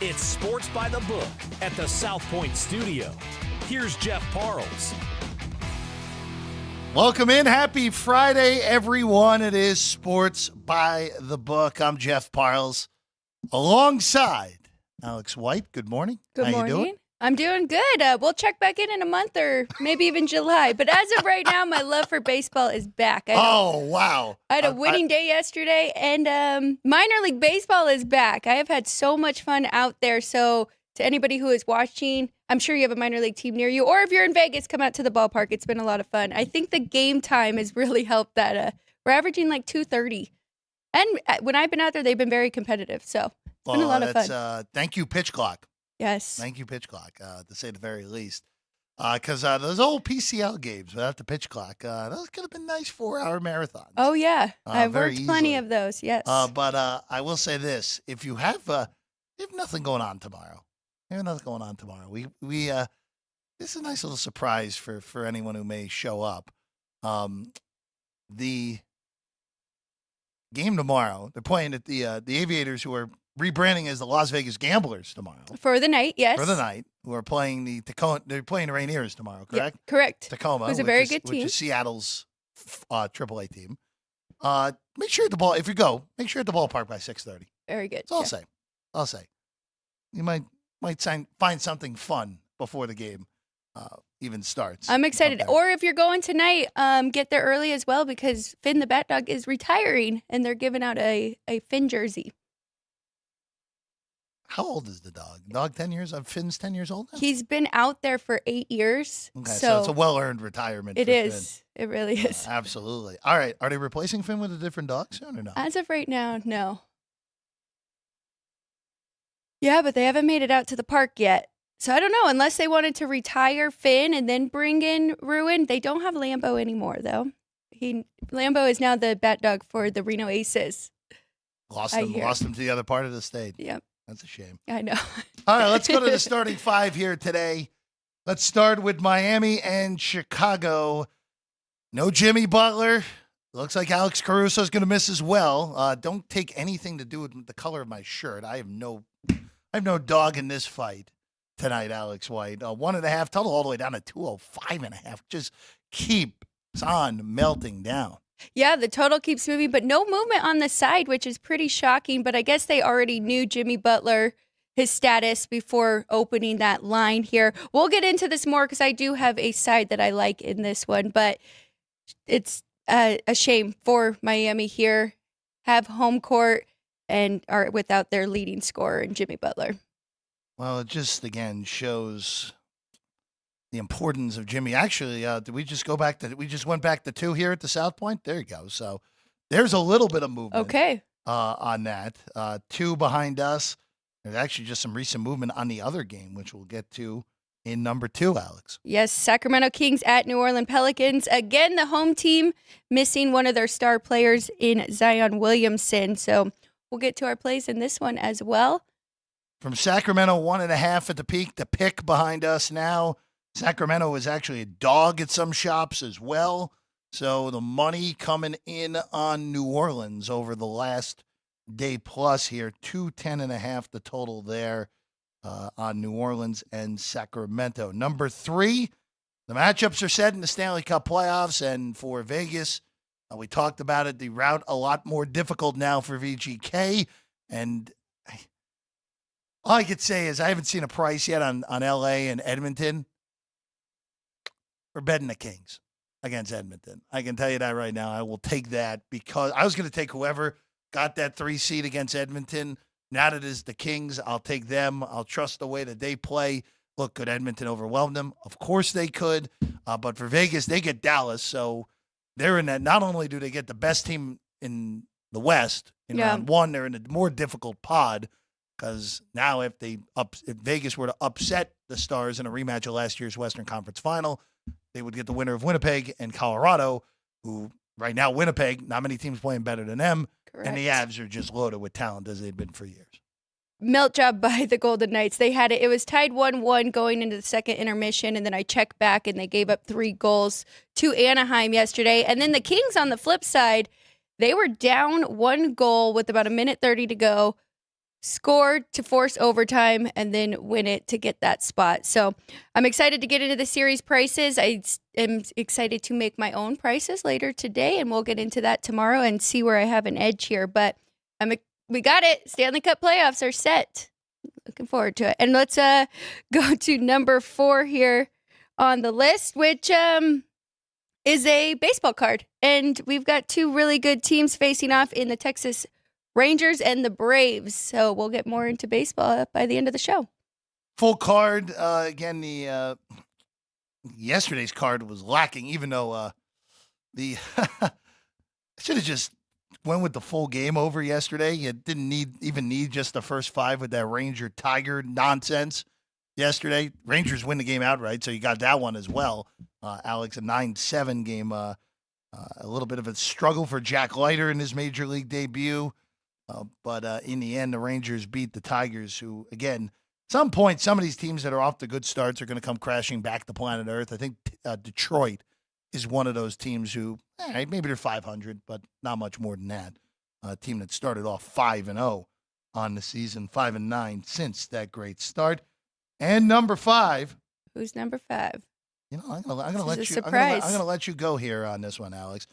It's Sports by the Book at the South Point Studio. Here's Jeff Parles. Welcome in. Happy Friday, everyone. It is Sports by the Book. I'm Jeff Parles alongside Alex White. Good morning. Good morning. How you doing? I'm doing good. We'll check back in a month or maybe even July. But as of right now, my love for baseball is back. Wow. I had a winning day yesterday, and minor league baseball is back. I have had so much fun out there. So to anybody who is watching, I'm sure you have a minor league team near you. Or if you're in Vegas, come out to the ballpark. It's been a lot of fun. I think the game time has really helped that. We're averaging like 2:30. And when I've been out there, they've been very competitive. So it's been a lot of fun. Thank you, Pitch Clock. Yes. Thank you, Pitch Clock, to say the very least. Because those old PCL games without the pitch clock, those could have been nice 4-hour marathons. Oh, yeah. I've worked plenty easily. of those, yes. But I will say this. If you have nothing going on tomorrow, we this is a nice little surprise for anyone who may show up. The game tomorrow, they're playing at the Aviators, who are rebranding as the Las Vegas Gamblers tomorrow. For the night, yes. For the night, who are playing the Tacoma. They're playing the Rainiers tomorrow, correct? Yeah, correct. Tacoma, who's a very good team. which is Seattle's AAA team. Make sure if you go, make sure at the ballpark by 6:30. Very good. That's all I'll say. You might find something fun before the game even starts. I'm excited. Or if you're going tonight, get there early as well, because Finn the Bat Dog is retiring, and they're giving out a Finn jersey. How old is the dog? Dog 10 years? Finn's 10 years old now? He's been out there for 8 years. Okay, so it's a well-earned retirement. It is. Finn. It really is. Absolutely. All right. Are they replacing Finn with a different dog soon or no? As of right now, no. Yeah, but they haven't made it out to the park yet. So I don't know. Unless they wanted to retire Finn and then bring in Ruin. They don't have Lambo anymore, though. Lambo is now the bat dog for the Reno Aces. Lost him to the other part of the state. Yep. That's a shame. I know. All right, let's go to the starting five here today. Let's start with Miami and Chicago. No Jimmy Butler. Looks like Alex Caruso is going to miss as well. Don't take anything to do with the color of my shirt. I have no dog in this fight tonight, Alex White. 1.5 total all the way down to 205.5. Just keeps on melting down. Yeah, the total keeps moving, but no movement on the side, which is pretty shocking. But I guess they already knew Jimmy Butler, his status, before opening that line here. We'll get into this more because I do have a side that I like in this one, but it's a shame for Miami here. Have home court and are without their leading scorer in Jimmy Butler. Well, it just, again, shows the importance of Jimmy. Actually, did we just went back to 2 here at the South Point? There you go. So there's a little bit of movement on that. 2 behind us. There's actually just some recent movement on the other game, which we'll get to in number 2, Alex. Yes, Sacramento Kings at New Orleans Pelicans. Again, the home team missing one of their star players in Zion Williamson. So we'll get to our plays in this one as well. From Sacramento, 1.5 at the peak. The pick behind us now. Sacramento is actually a dog at some shops as well. So the money coming in on New Orleans over the last day plus here. 210.5 the total there on New Orleans and Sacramento. Number 3, the matchups are set in the Stanley Cup playoffs. And for Vegas, we talked about it, the route a lot more difficult now for VGK. And all I could say is I haven't seen a price yet on LA and Edmonton. We're betting the Kings against Edmonton. I can tell you that right now. I will take that because I was going to take whoever got that 3 seed against Edmonton. Now that it is the Kings, I'll take them. I'll trust the way that they play. Look, could Edmonton overwhelm them? Of course they could. But for Vegas, they get Dallas. So they're in that. Not only do they get the best team in the West in round 1, they're in a more difficult pod. Because now if Vegas were to upset the Stars in a rematch of last year's Western Conference Final, they would get the winner of Winnipeg and Colorado, who right now Winnipeg, not many teams playing better than them. Correct. And the Avs are just loaded with talent as they've been for years. Melt job by the Golden Knights. They had it. It was tied 1-1 going into the second intermission, and then I checked back, and they gave up 3 goals to Anaheim yesterday. And then the Kings on the flip side, they were down 1 goal with about 1:30 to go. score to force overtime and then win it to get that spot. So I'm excited to get into the series prices. I am excited to make my own prices later today, and we'll get into that tomorrow and see where I have an edge here. But we got it. Stanley Cup playoffs are set. Looking forward to it. And let's go to number 4 here on the list, which is a baseball card. And we've got 2 really good teams facing off in the Texas Rangers and the Braves. So we'll get more into baseball by the end of the show. Full card. Again, the yesterday's card was lacking, even though the should have just went with the full game over yesterday. You didn't need just the first 5 with that Ranger Tiger nonsense yesterday. Rangers win the game outright, so you got that one as well. Alex, a 9-7 game. A little bit of a struggle for Jack Leiter in his major league debut. But in the end, the Rangers beat the Tigers, who, again, at some point, some of these teams that are off to good starts are going to come crashing back to planet Earth. I think Detroit is one of those teams who, maybe they're 500, but not much more than that. A team that started off 5-0 on the season, 5-9 since that great start. And number 5. Who's number 5? You know, I'm gonna let you. Surprise. I'm gonna let you go here on this one, Alex.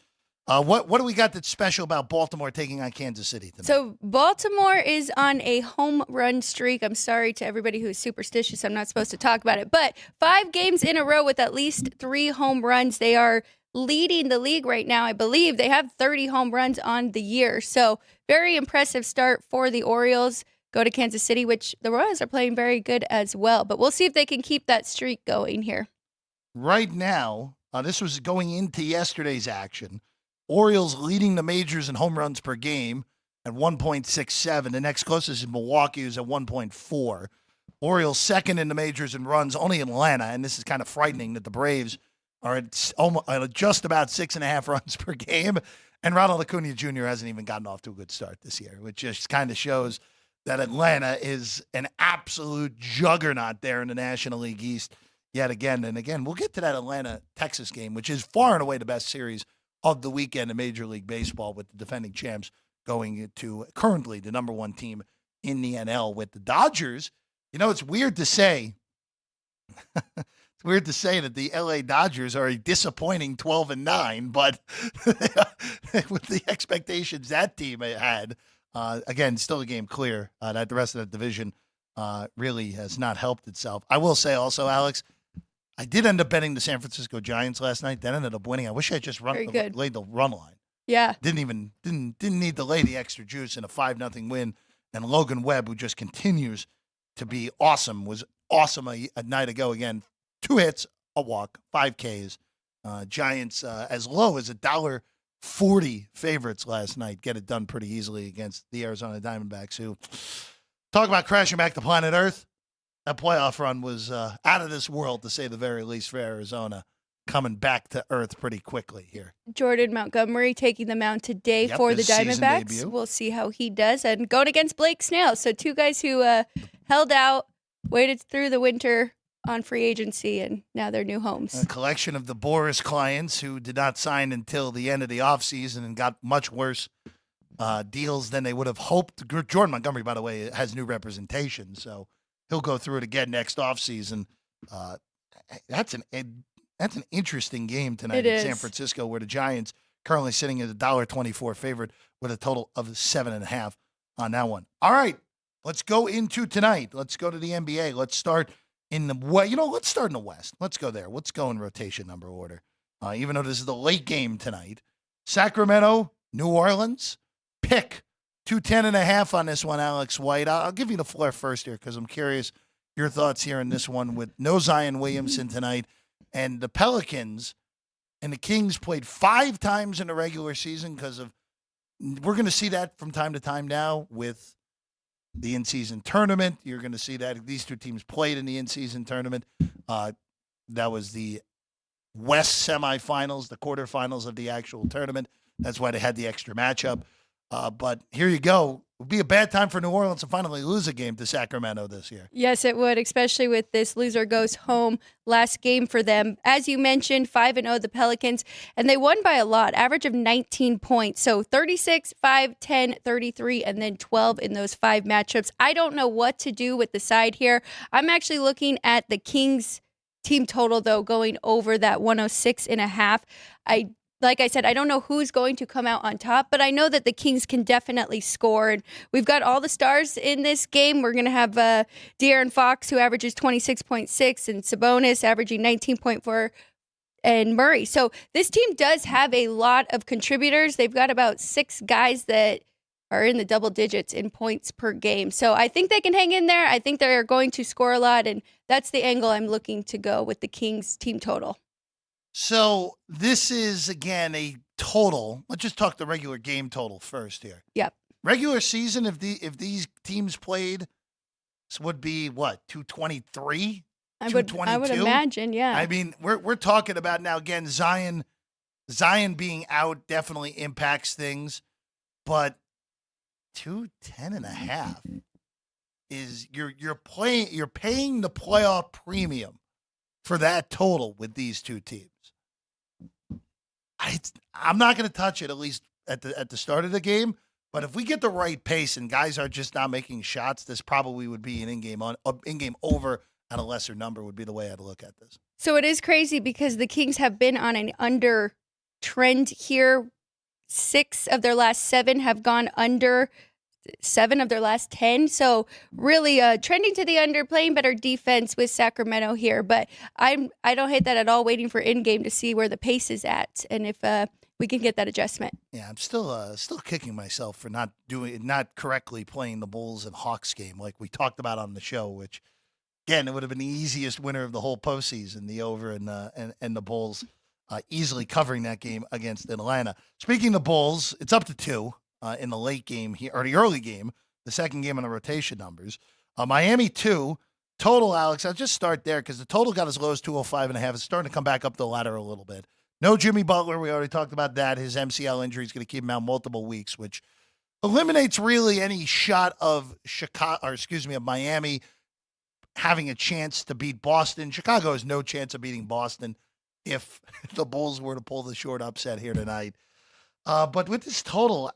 What do we got that's special about Baltimore taking on Kansas City tonight? So Baltimore is on a home run streak. I'm sorry to everybody who's superstitious. I'm not supposed to talk about it. But 5 games in a row with at least 3 home runs. They are leading the league right now. I believe they have 30 home runs on the year. So very impressive start for the Orioles. Go to Kansas City, which the Royals are playing very good as well. But we'll see if they can keep that streak going here. Right now, this was going into yesterday's action. Orioles leading the majors in home runs per game at 1.67. The next closest is Milwaukee, who's at 1.4. Orioles second in the majors in runs, only Atlanta, and this is kind of frightening that the Braves are at just about 6.5 runs per game, and Ronald Acuna Jr. hasn't even gotten off to a good start this year, which just kind of shows that Atlanta is an absolute juggernaut there in the National League East yet again. And again, we'll get to that Atlanta-Texas game, which is far and away the best series of the weekend in Major League Baseball, with the defending champs going to currently the number 1 team in the NL with the Dodgers. You know, it's weird to say, that the LA Dodgers are a disappointing 12-9, but with the expectations that team had, again, still a game clear, that the rest of the division really has not helped itself. I will say also, Alex, I did end up betting the San Francisco Giants last night. That ended up winning. I wish I had just laid the run line. Yeah. Didn't need to lay the extra juice in a 5-0 win. And Logan Webb, who just continues to be awesome, was awesome a night ago again. 2 hits, a walk, 5 Ks. Giants as low as $1.40 favorites last night. Get it done pretty easily against the Arizona Diamondbacks, who talk about crashing back to planet Earth. That playoff run was out of this world, to say the very least, for Arizona, coming back to earth pretty quickly here. Jordan Montgomery taking the mound today for the Diamondbacks. We'll see how he does. And going against Blake Snell. So 2 guys who held out, waited through the winter on free agency, and now they're new homes. A collection of the Boris clients who did not sign until the end of the offseason and got much worse deals than they would have hoped. Jordan Montgomery, by the way, has new representation, so he'll go through it again next offseason. That's an interesting game tonight in San Francisco, where the Giants currently sitting at $1.24 favorite with a total of 7.5 on that one. All right, let's go into tonight. Let's go to the NBA. Let's start in the let's start in the West. Let's go there. Let's go in rotation number order. Even though this is the late game tonight, Sacramento, New Orleans, pick 210.5 on this one, Alex White. I'll give you the floor first here because I'm curious your thoughts here in this one with no Zion Williamson tonight. And the Pelicans and the Kings played 5 times in the regular season we're going to see that from time to time now with the in-season tournament. You're going to see that these 2 teams played in the in-season tournament. That was the West semifinals, the quarterfinals of the actual tournament. That's why they had the extra matchup. But here you go. It would be a bad time for New Orleans to finally lose a game to Sacramento this year. Yes, it would, especially with this loser goes home last game for them. As you mentioned, 5-0 the Pelicans, and they won by a lot, average of 19 points. So 36, 5, 10, 33, and then 12 in those 5 matchups. I don't know what to do with the side here. I'm actually looking at the Kings team total, though, going over that 106.5. Like I said, I don't know who's going to come out on top, but I know that the Kings can definitely score. And we've got all the stars in this game. We're going to have De'Aaron Fox, who averages 26.6, and Sabonis averaging 19.4, and Murray. So this team does have a lot of contributors. They've got about 6 guys that are in the double digits in points per game. So I think they can hang in there. I think they're going to score a lot, and that's the angle I'm looking to go with the Kings team total. So this is, again, a total. Let's just talk the regular game total first here. Yep. Regular season, if these teams played, this would be what, 223? I would imagine, yeah. I mean, we're talking about now, again, Zion being out definitely impacts things, but 210.5 is you're paying the playoff premium for that total with these two teams. I'm not going to touch it, at least at the start of the game. But if we get the right pace and guys are just not making shots, this probably would be an in-game over at a lesser number would be the way I'd look at this. So it is crazy because the Kings have been on an under trend here. 6 of their last 7 have gone under. 7 of their last 10. So really trending to the under, playing better defense with Sacramento here. But I don't hate that at all, waiting for in-game to see where the pace is at and if we can get that adjustment. Yeah, I'm still kicking myself for not correctly playing the Bulls and Hawks game like we talked about on the show, which, again, it would have been the easiest winner of the whole postseason, the over and the Bulls easily covering that game against Atlanta. Speaking of the Bulls, it's up to 2. In the late game here, or the early game, the second game on the rotation numbers. Miami 2, total, Alex, I'll just start there because the total got as low as 205.5. It's starting to come back up the ladder a little bit. No Jimmy Butler. We already talked about that. His MCL injury is going to keep him out multiple weeks, which eliminates really any shot of Miami having a chance to beat Boston. Chicago has no chance of beating Boston if the Bulls were to pull the short upset here tonight. But with this total,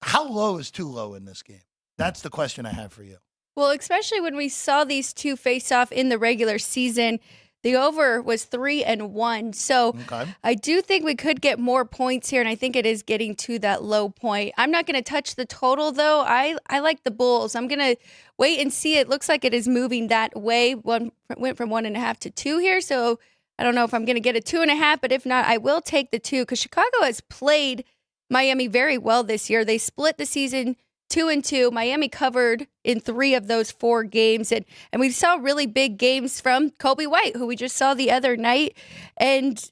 how low is too low in this game? That's the question I have for you. Well, especially when we saw these two face off in the regular season, the over was 3-1. So okay. I do think we could get more points here, and I think it is getting to that low point. I'm not going to touch the total, though. I like the Bulls. I'm going to wait and see. It looks like it is moving that way. One went from 1.5 to 2 here, so I don't know if I'm going to get a 2.5, but if not, I will take the 2 because Chicago has played Miami very well this year. They split the season 2-2. Miami covered in 3 of those 4 games. And we saw really big games from Kobe White, who we just saw the other night. And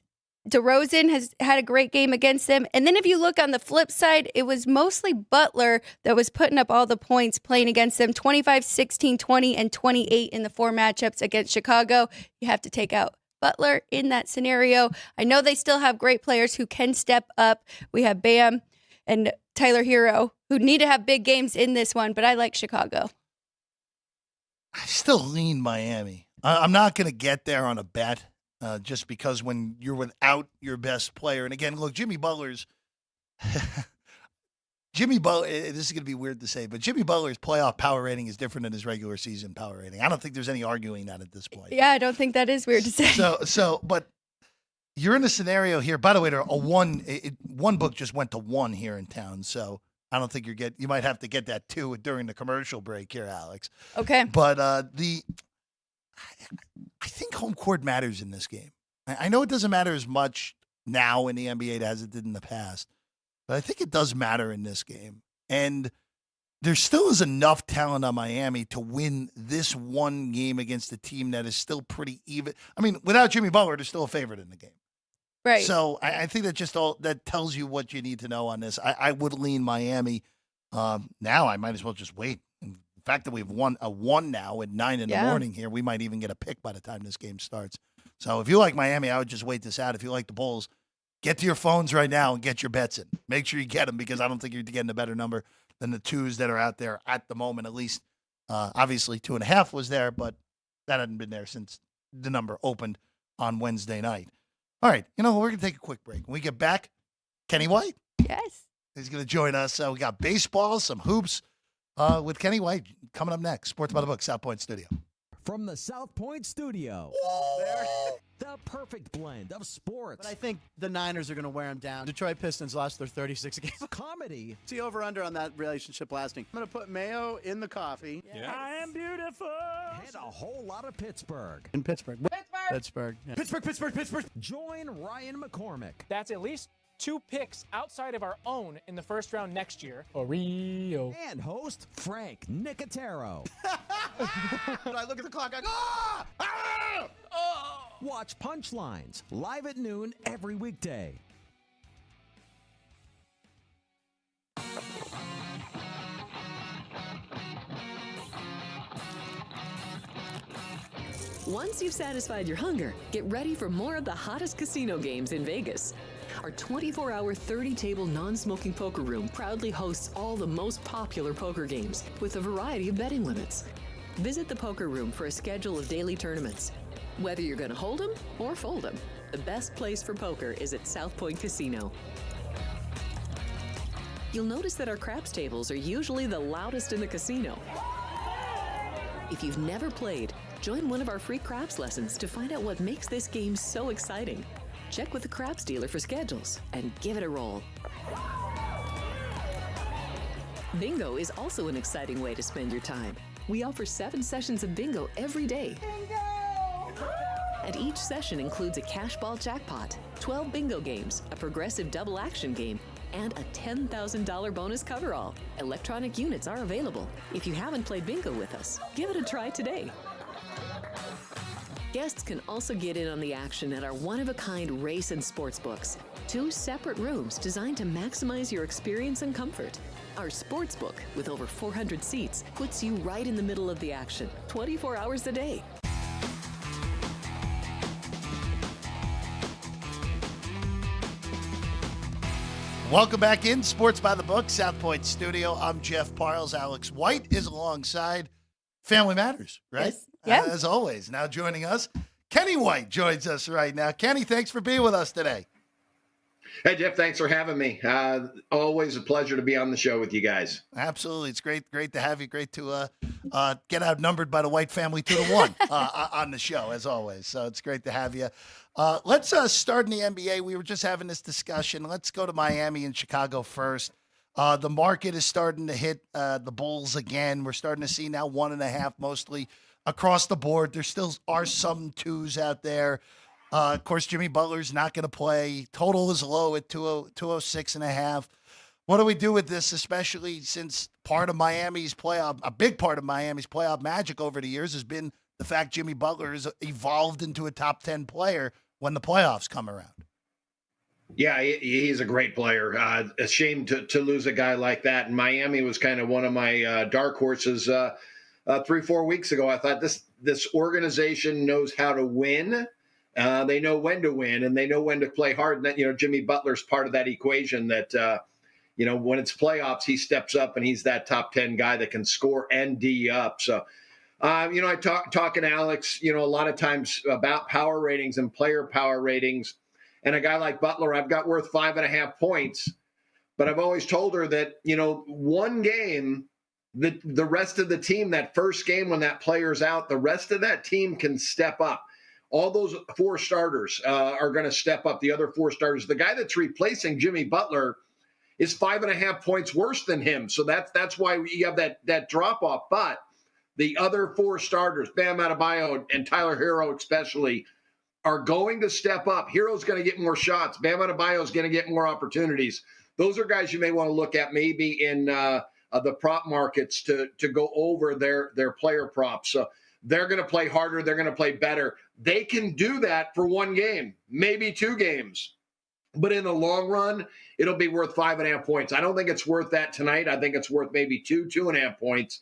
DeRozan has had a great game against them. And then if you look on the flip side, it was mostly Butler that was putting up all the points playing against them. 25, 16, 20, and 28 in the 4 matchups against Chicago. You have to take out Butler in that scenario. I know they still have great players who can step up. We have Bam and Tyler Hero who need to have big games in this one, but I like Chicago. I still lean Miami. I'm not going to get there on a bet just because when you're without your best player, and again, look, Jimmy Butler, this is going to be weird to say, but Jimmy Butler's playoff power rating is different than his regular season power rating. I don't think there's any arguing that at this point. Yeah, I don't think that is weird to say. But you're in a scenario here. By the way, one book just went to 1 here in town, so I don't think you might have to get that 2 during the commercial break here, Alex. Okay. But I think home court matters in this game. I know it doesn't matter as much now in the NBA as it did in the past. But I think it does matter in this game. And there still is enough talent on Miami to win this one game against a team that is still pretty even. I mean, without Jimmy Butler, they're still a favorite in the game. Right. So I think that tells you what you need to know on this. I would lean Miami. Now I might as well just wait. And the fact that we've won a 1 now at 9 in the morning here, we might even get a pick by the time this game starts. So if you like Miami, I would just wait this out. If you like the Bulls, get to your phones right now and get your bets in. Make sure you get them because I don't think you're getting a better number than the 2s that are out there at the moment, at least. Obviously, 2.5 was there, but that hadn't been there since the number opened on Wednesday night. All right, we're going to take a quick break. When we get back, Kenny White. Yes. He's going to join us. We got baseball, some hoops with Kenny White coming up next. Sports by the Book, South Point Studio. From the South Point Studio, the perfect blend of sports. But I think the Niners are going to wear them down. Detroit Pistons lost their 36 games. Comedy. See over-under on that relationship lasting. I'm going to put mayo in the coffee. Yes. I am beautiful. And a whole lot of Pittsburgh. In Pittsburgh. Pittsburgh. Yeah. Pittsburgh. Join Ryan McCormick. That's at least 2 picks outside of our own in the first round next year. Oreo. And host Frank Nicotero. When I look at the clock, I go, ah! Ah! Oh. Watch Punchlines live at noon every weekday. Once you've satisfied your hunger, get ready for more of the hottest casino games in Vegas. Our 24-hour, 30-table non-smoking poker room proudly hosts all the most popular poker games with a variety of betting limits. Visit the poker room for a schedule of daily tournaments. Whether you're going to hold 'em or fold 'em, the best place for poker is at South Point Casino. You'll notice that our craps tables are usually the loudest in the casino. If you've never played, join one of our free craps lessons to find out what makes this game so exciting. Check with the craps dealer for schedules and give it a roll. Bingo is also an exciting way to spend your time. We offer 7 sessions of bingo every day. Bingo! And each session includes a cash ball jackpot, 12 bingo games, a progressive double action game, and a $10,000 bonus coverall. Electronic units are available. If you haven't played bingo with us, give it a try today. Guests can also get in on the action at our one-of-a-kind race and sports books. 2 separate rooms designed to maximize your experience and comfort. Our sports book, with over 400 seats, puts you right in the middle of the action, 24 hours a day. Welcome back in Sports by the Book, South Point Studio. I'm Jeff Parles. Alex White is alongside Family Matters, right? Yes. Yeah. As always. Now joining us, Kenny White joins us right now. Kenny, thanks for being with us today. Hey, Jeff, thanks for having me. Always a pleasure to be on the show with you guys. Absolutely. It's great to have you. Great to get outnumbered by the White family 2-1 on the show, as always. So it's great to have you. Let's start in the NBA. We were just having this discussion. Let's go to Miami and Chicago first. The market is starting to hit the Bulls again. We're starting to see now 1.5 mostly across the board. There still are some 2s out there. Of course, Jimmy Butler's not going to play. Total is low at 206.5. What do we do with this, especially since part of Miami's playoff, a big part of Miami's playoff magic over the years has been the fact Jimmy Butler has evolved into a top 10 player when the playoffs come around? Yeah, he's a great player. A shame to lose a guy like that. And Miami was kind of one of my dark horses 3-4 weeks ago. I thought this organization knows how to win. They know when to win, and they know when to play hard. And that, Jimmy Butler's part of that equation that, when it's playoffs, he steps up and he's that top 10 guy that can score and D up. So, I talking to Alex, a lot of times about power ratings and player power ratings. And a guy like Butler, I've got worth 5.5 points. But I've always told her that, one game, the rest of the team, that first game when that player's out, the rest of that team can step up. All those 4 starters are going to step up, the other 4 starters. The guy that's replacing Jimmy Butler is 5.5 points worse than him. So that's why you have that drop-off. But the other 4 starters, Bam Adebayo and Tyler Hero especially, are going to step up. Hero's going to get more shots. Bam Adebayo is going to get more opportunities. Those are guys you may want to look at maybe in the prop markets to go over their player props. So they're going to play harder. They're going to play better. They can do that for 1 game, maybe 2 games. But in the long run, it'll be worth 5.5 points. I don't think it's worth that tonight. I think it's worth maybe 2.5 points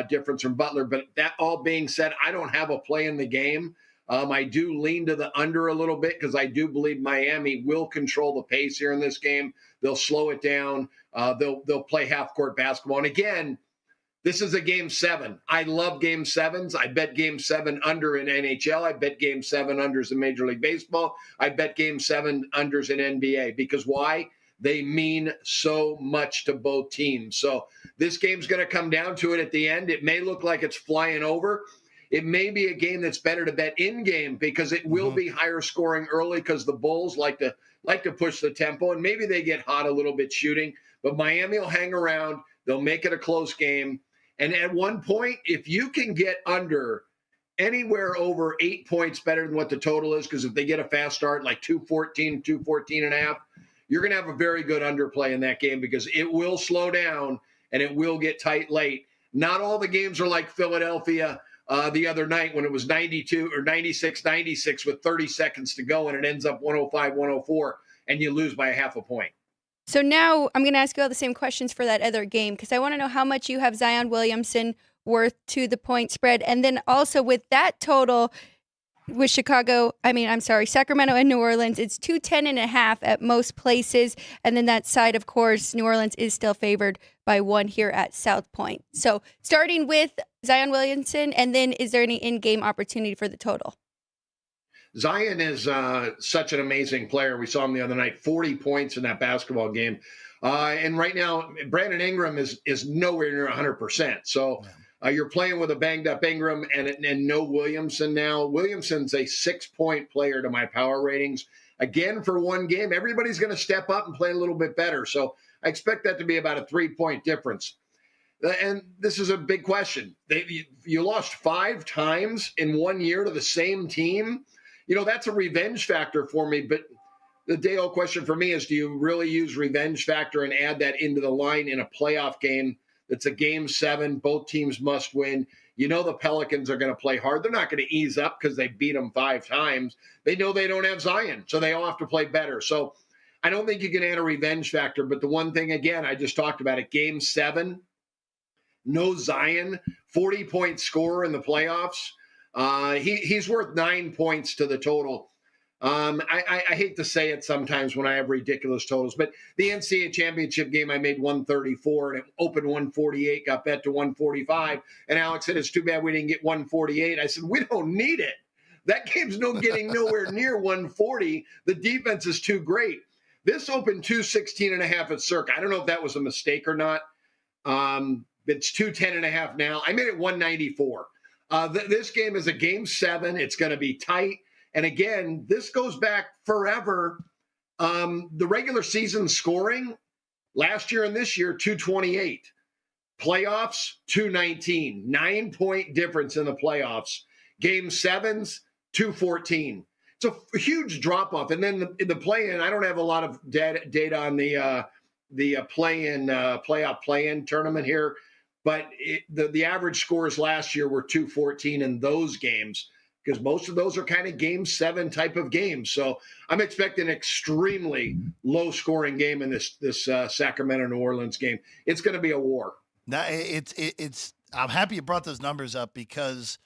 difference from Butler. But that all being said, I don't have a play in the game. I do lean to the under a little bit because I do believe Miami will control the pace here in this game. They'll slow it down. They'll play half-court basketball. And again, this is a game 7. I love game 7s. I bet game 7 under in NHL. I bet game 7 unders in Major League Baseball. I bet game 7 unders in NBA. Because why? They mean so much to both teams. So this game's going to come down to it at the end. It may look like it's flying over. It may be a game that's better to bet in game because it will be higher scoring early because the Bulls like to push the tempo, and maybe they get hot a little bit shooting. But Miami will hang around. They'll make it a close game. And at one point, if you can get under anywhere over 8 points better than what the total is, because if they get a fast start like 214, 214 and a half, you're going to have a very good underplay in that game because it will slow down and it will get tight late. Not all the games are like Philadelphia the other night when it was 92 or 96 with 30 seconds to go and it ends up 105-104 and you lose by a half a point. So now I'm going to ask you all the same questions for that other game because I want to know how much you have Zion Williamson worth to the point spread. And then also with that total with Sacramento and New Orleans, it's 210.5 at most places. And then that side, of course, New Orleans is still favored by 1 here at South Point. So starting with Zion Williamson, and then is there any in-game opportunity for the total? Zion is such an amazing player. We saw him the other night, 40 points in that basketball game. And right now, Brandon Ingram is nowhere near 100%. So you're playing with a banged-up Ingram and no Williamson now. Williamson's a 6-point player to my power ratings. Again, for one game, everybody's going to step up and play a little bit better. So I expect that to be about a 3-point difference. And this is a big question. You lost 5 times in 1 year to the same team. You know, that's a revenge factor for me. But the day-old question for me is, do you really use revenge factor and add that into the line in a playoff game that's a game 7? Both teams must win. You know the Pelicans are going to play hard. They're not going to ease up because they beat them 5 times. They know they don't have Zion, so they all have to play better. So I don't think you can add a revenge factor. But the one thing, again, I just talked about it, game 7, no Zion, 40-point scorer in the playoffs. He's worth 9 points to the total. I hate to say it sometimes when I have ridiculous totals, but the NCAA championship game, I made 134 and it opened 148, got bet to 145. And Alex said, it's too bad we didn't get 148. I said, we don't need it. That game's getting nowhere near 140. The defense is too great. This opened 216.5 at Circa. I don't know if that was a mistake or not. It's 210.5 now. I made it 194. This game is a game 7. It's going to be tight. And again, this goes back forever. The regular season scoring last year and this year, 228. Playoffs, 219. 9-point difference in the playoffs. Game 7s, 214. It's a huge drop-off. And then the play-in, I don't have a lot of data on the playoff play-in tournament here. But the average scores last year were 214 in those games because most of those are kind of game 7 type of games. So I'm expecting an extremely low-scoring game in this Sacramento-New Orleans game. It's going to be a war. Now, I'm happy you brought those numbers up because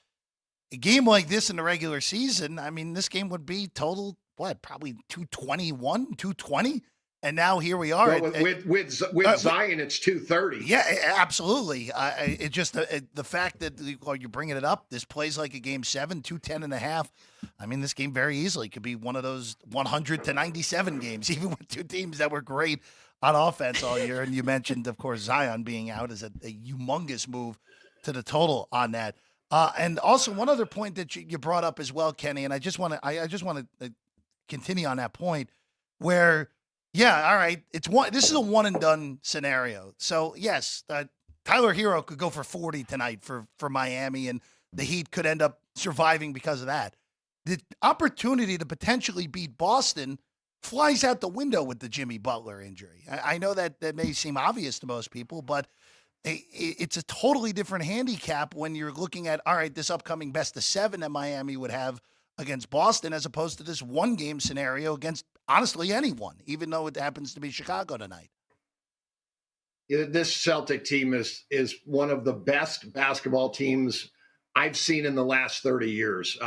a game like this in the regular season, I mean, this game would be total, probably 221, 220? And now here we are. Well, with Zion, it's 230. Yeah, absolutely. It just the fact that you're bringing it up, this plays like a game 7, 210.5. I mean, this game very easily could be one of those 100-97 games, even with 2 teams that were great on offense all year. And you mentioned, of course, Zion being out is a humongous move to the total on that. And also one other point that you brought up as well, Kenny, and I just want to continue on that point where. Yeah, all right. This is a one and done scenario. So yes, Tyler Hero could go for 40 tonight for Miami, and the Heat could end up surviving because of that. The opportunity to potentially beat Boston flies out the window with the Jimmy Butler injury. I know that may seem obvious to most people, but it's a totally different handicap when you're looking at, all right, this upcoming best of 7 that Miami would have against Boston as opposed to this one game scenario against honestly anyone, even though it happens to be Chicago tonight. This Celtic team is one of the best basketball teams I've seen in the last 30 years.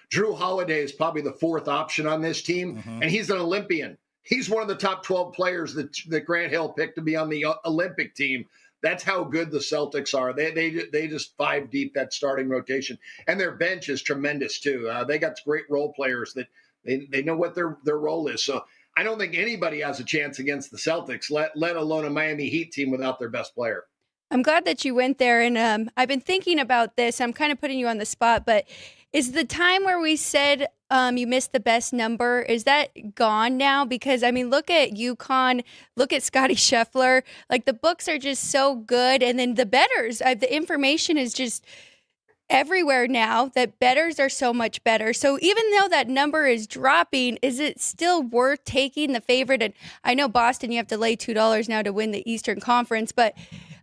Drew Holiday is probably the fourth option on this team, and he's an Olympian. He's one of the top 12 players that Grant Hill picked to be on the Olympic team. That's how good the Celtics are. They just five deep that starting rotation, and their bench is tremendous too. They got great role players that they know what their role is. So I don't think anybody has a chance against the Celtics, let alone a Miami Heat team without their best player. I'm glad that you went there, and I've been thinking about this. I'm kind of putting you on the spot, but is the time where we said you missed the best number, is that gone now? Because, I mean, look at UConn, look at Scotty Scheffler. Like, the books are just so good, and then the bettors, the information is just everywhere now that bettors are so much better. So even though that number is dropping, is it still worth taking the favorite? And I know Boston, you have to lay $2 now to win the Eastern Conference, but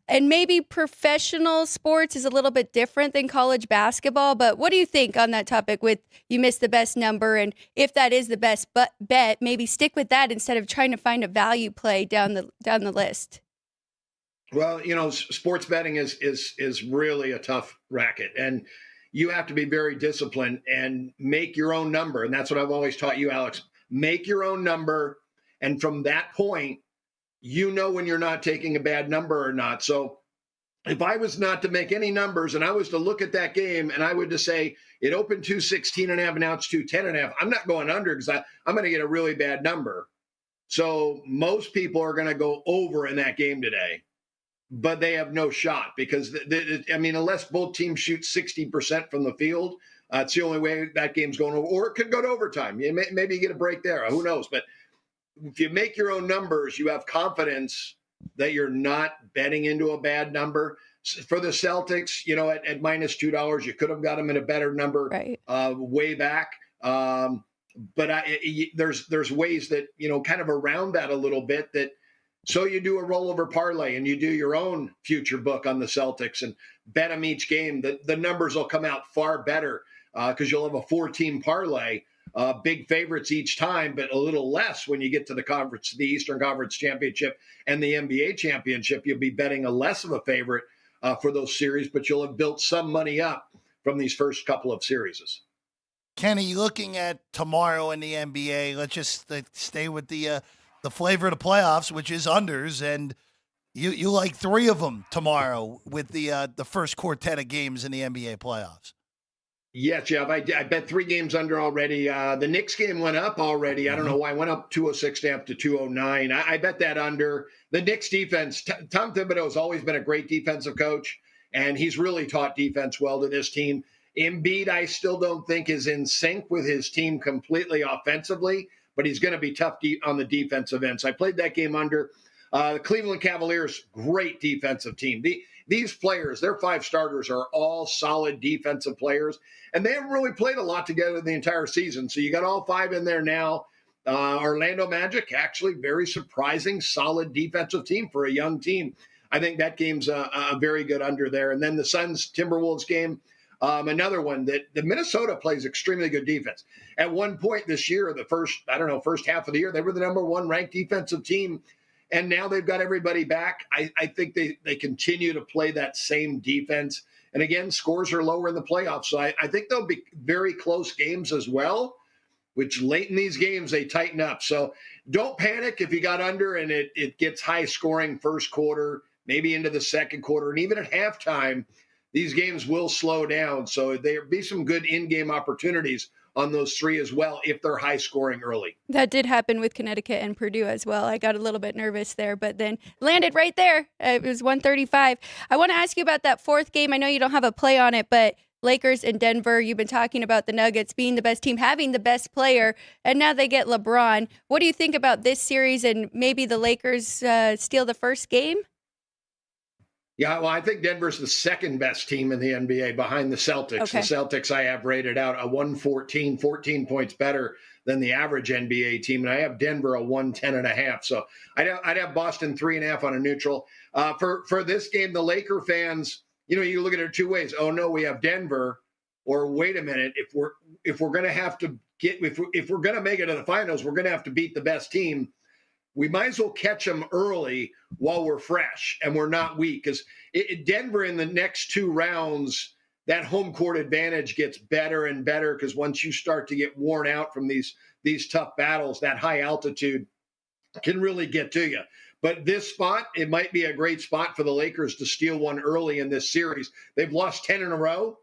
and maybe professional sports is a little bit different than college basketball. But what do you think on that topic with you missed the best number? And if that is the best bet, maybe stick with that instead of trying to find a value play down the list. Well, sports betting is really a tough racket, and you have to be very disciplined and make your own number. And that's what I've always taught you, Alex. Make your own number. And from that point, when you're not taking a bad number or not. So if I was not to make any numbers and I was to look at that game and I would just say it opened 216.5 and now it's 210.5, I'm not going under because I'm going to get a really bad number. So most people are going to go over in that game today, but they have no shot because, unless both teams shoot 60% from the field, it's the only way that game's going over. Or it could go to overtime. Maybe you get a break there. Who knows? But if you make your own numbers, you have confidence that you're not betting into a bad number. For the Celtics, at minus $2, you could have got them in a better number way back. But there's ways that, kind of around that a little bit that, so you do a rollover parlay and you do your own future book on the Celtics and bet them each game. The numbers will come out far better because you'll have a 4-team parlay. Big favorites each time, but a little less when you get to the Eastern Conference Championship and the NBA Championship. You'll be betting a less of a favorite for those series, but you'll have built some money up from these first couple of series. Kenny, looking at tomorrow in the NBA, let's just stay with the flavor of the playoffs, which is unders, and you like 3 of them tomorrow with the first quartet of games in the NBA playoffs. Yes, Jeff. I bet 3 games under already. The Knicks game went up already. I don't know why. It went up 206.5 to 209. I bet that under. The Knicks defense, Tom Thibodeau has always been a great defensive coach, and he's really taught defense well to this team. Embiid, I still don't think is in sync with his team completely offensively, but he's going to be tough on the defensive end. So I played that game under. The Cleveland Cavaliers, great defensive team. These players, their 5 starters are all solid defensive players, and they haven't really played a lot together the entire season. So you got all 5 in there now. Orlando Magic, actually very surprising, solid defensive team for a young team. I think that game's a very good under there. And then the Suns-Timberwolves game, another one that the Minnesota plays extremely good defense. At one point this year, the first half of the year, they were the number 1 ranked defensive team. And now they've got everybody back. I think they continue to play that same defense. And again, scores are lower in the playoffs. So I think they'll be very close games as well, which late in these games, they tighten up. So don't panic if you got under and it gets high scoring first quarter, maybe into the second quarter. And even at halftime, these games will slow down. So there'll be some good in-game opportunities on those 3 as well if they're high scoring early. That did happen with Connecticut and Purdue as well. I got a little bit nervous there, but then landed right there. It was 135. I want to ask you about that 4th game. I know you don't have a play on it, but Lakers and Denver, you've been talking about the Nuggets being the best team, having the best player, and now they get LeBron. What do you think about this series and maybe the Lakers steal the first game? Yeah, well, I think Denver's the second best team in the NBA behind the Celtics. Okay. The Celtics I have rated out a 114, 14 points better than the average NBA team. And I have Denver a 110.5. So I'd have Boston 3.5 on a neutral. For this game, the Laker fans, you look at it 2 ways. Oh no, we have Denver, or wait a minute, if we're going to have to if we're going to make it to the finals, we're going to have to beat the best team. We might as well catch them early while we're fresh and we're not weak. Because Denver in the next 2 rounds, that home court advantage gets better and better, because once you start to get worn out from these tough battles, that high altitude can really get to you. But this spot, it might be a great spot for the Lakers to steal one early in this series. They've lost 10 in a row.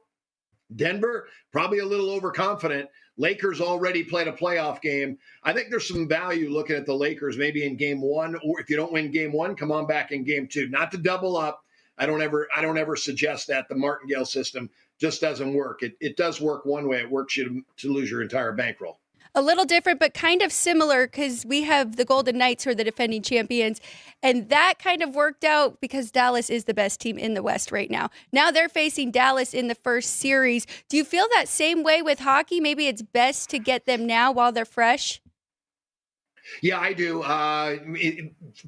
Denver, probably a little overconfident. Lakers already played a playoff game. I think there's some value looking at the Lakers maybe in game one, or if you don't win game one, come on back in game two. Not to double up. I don't ever suggest that. The martingale system just doesn't work. It does work one way. It works you to lose your entire bankroll. A little different, but kind of similar, because we have the Golden Knights, who are the defending champions, and that kind of worked out because Dallas is the best team in the West right now. Now they're facing Dallas in the first series. Do you feel that same way with hockey? Maybe it's best to get them now while they're fresh? Yeah, I do.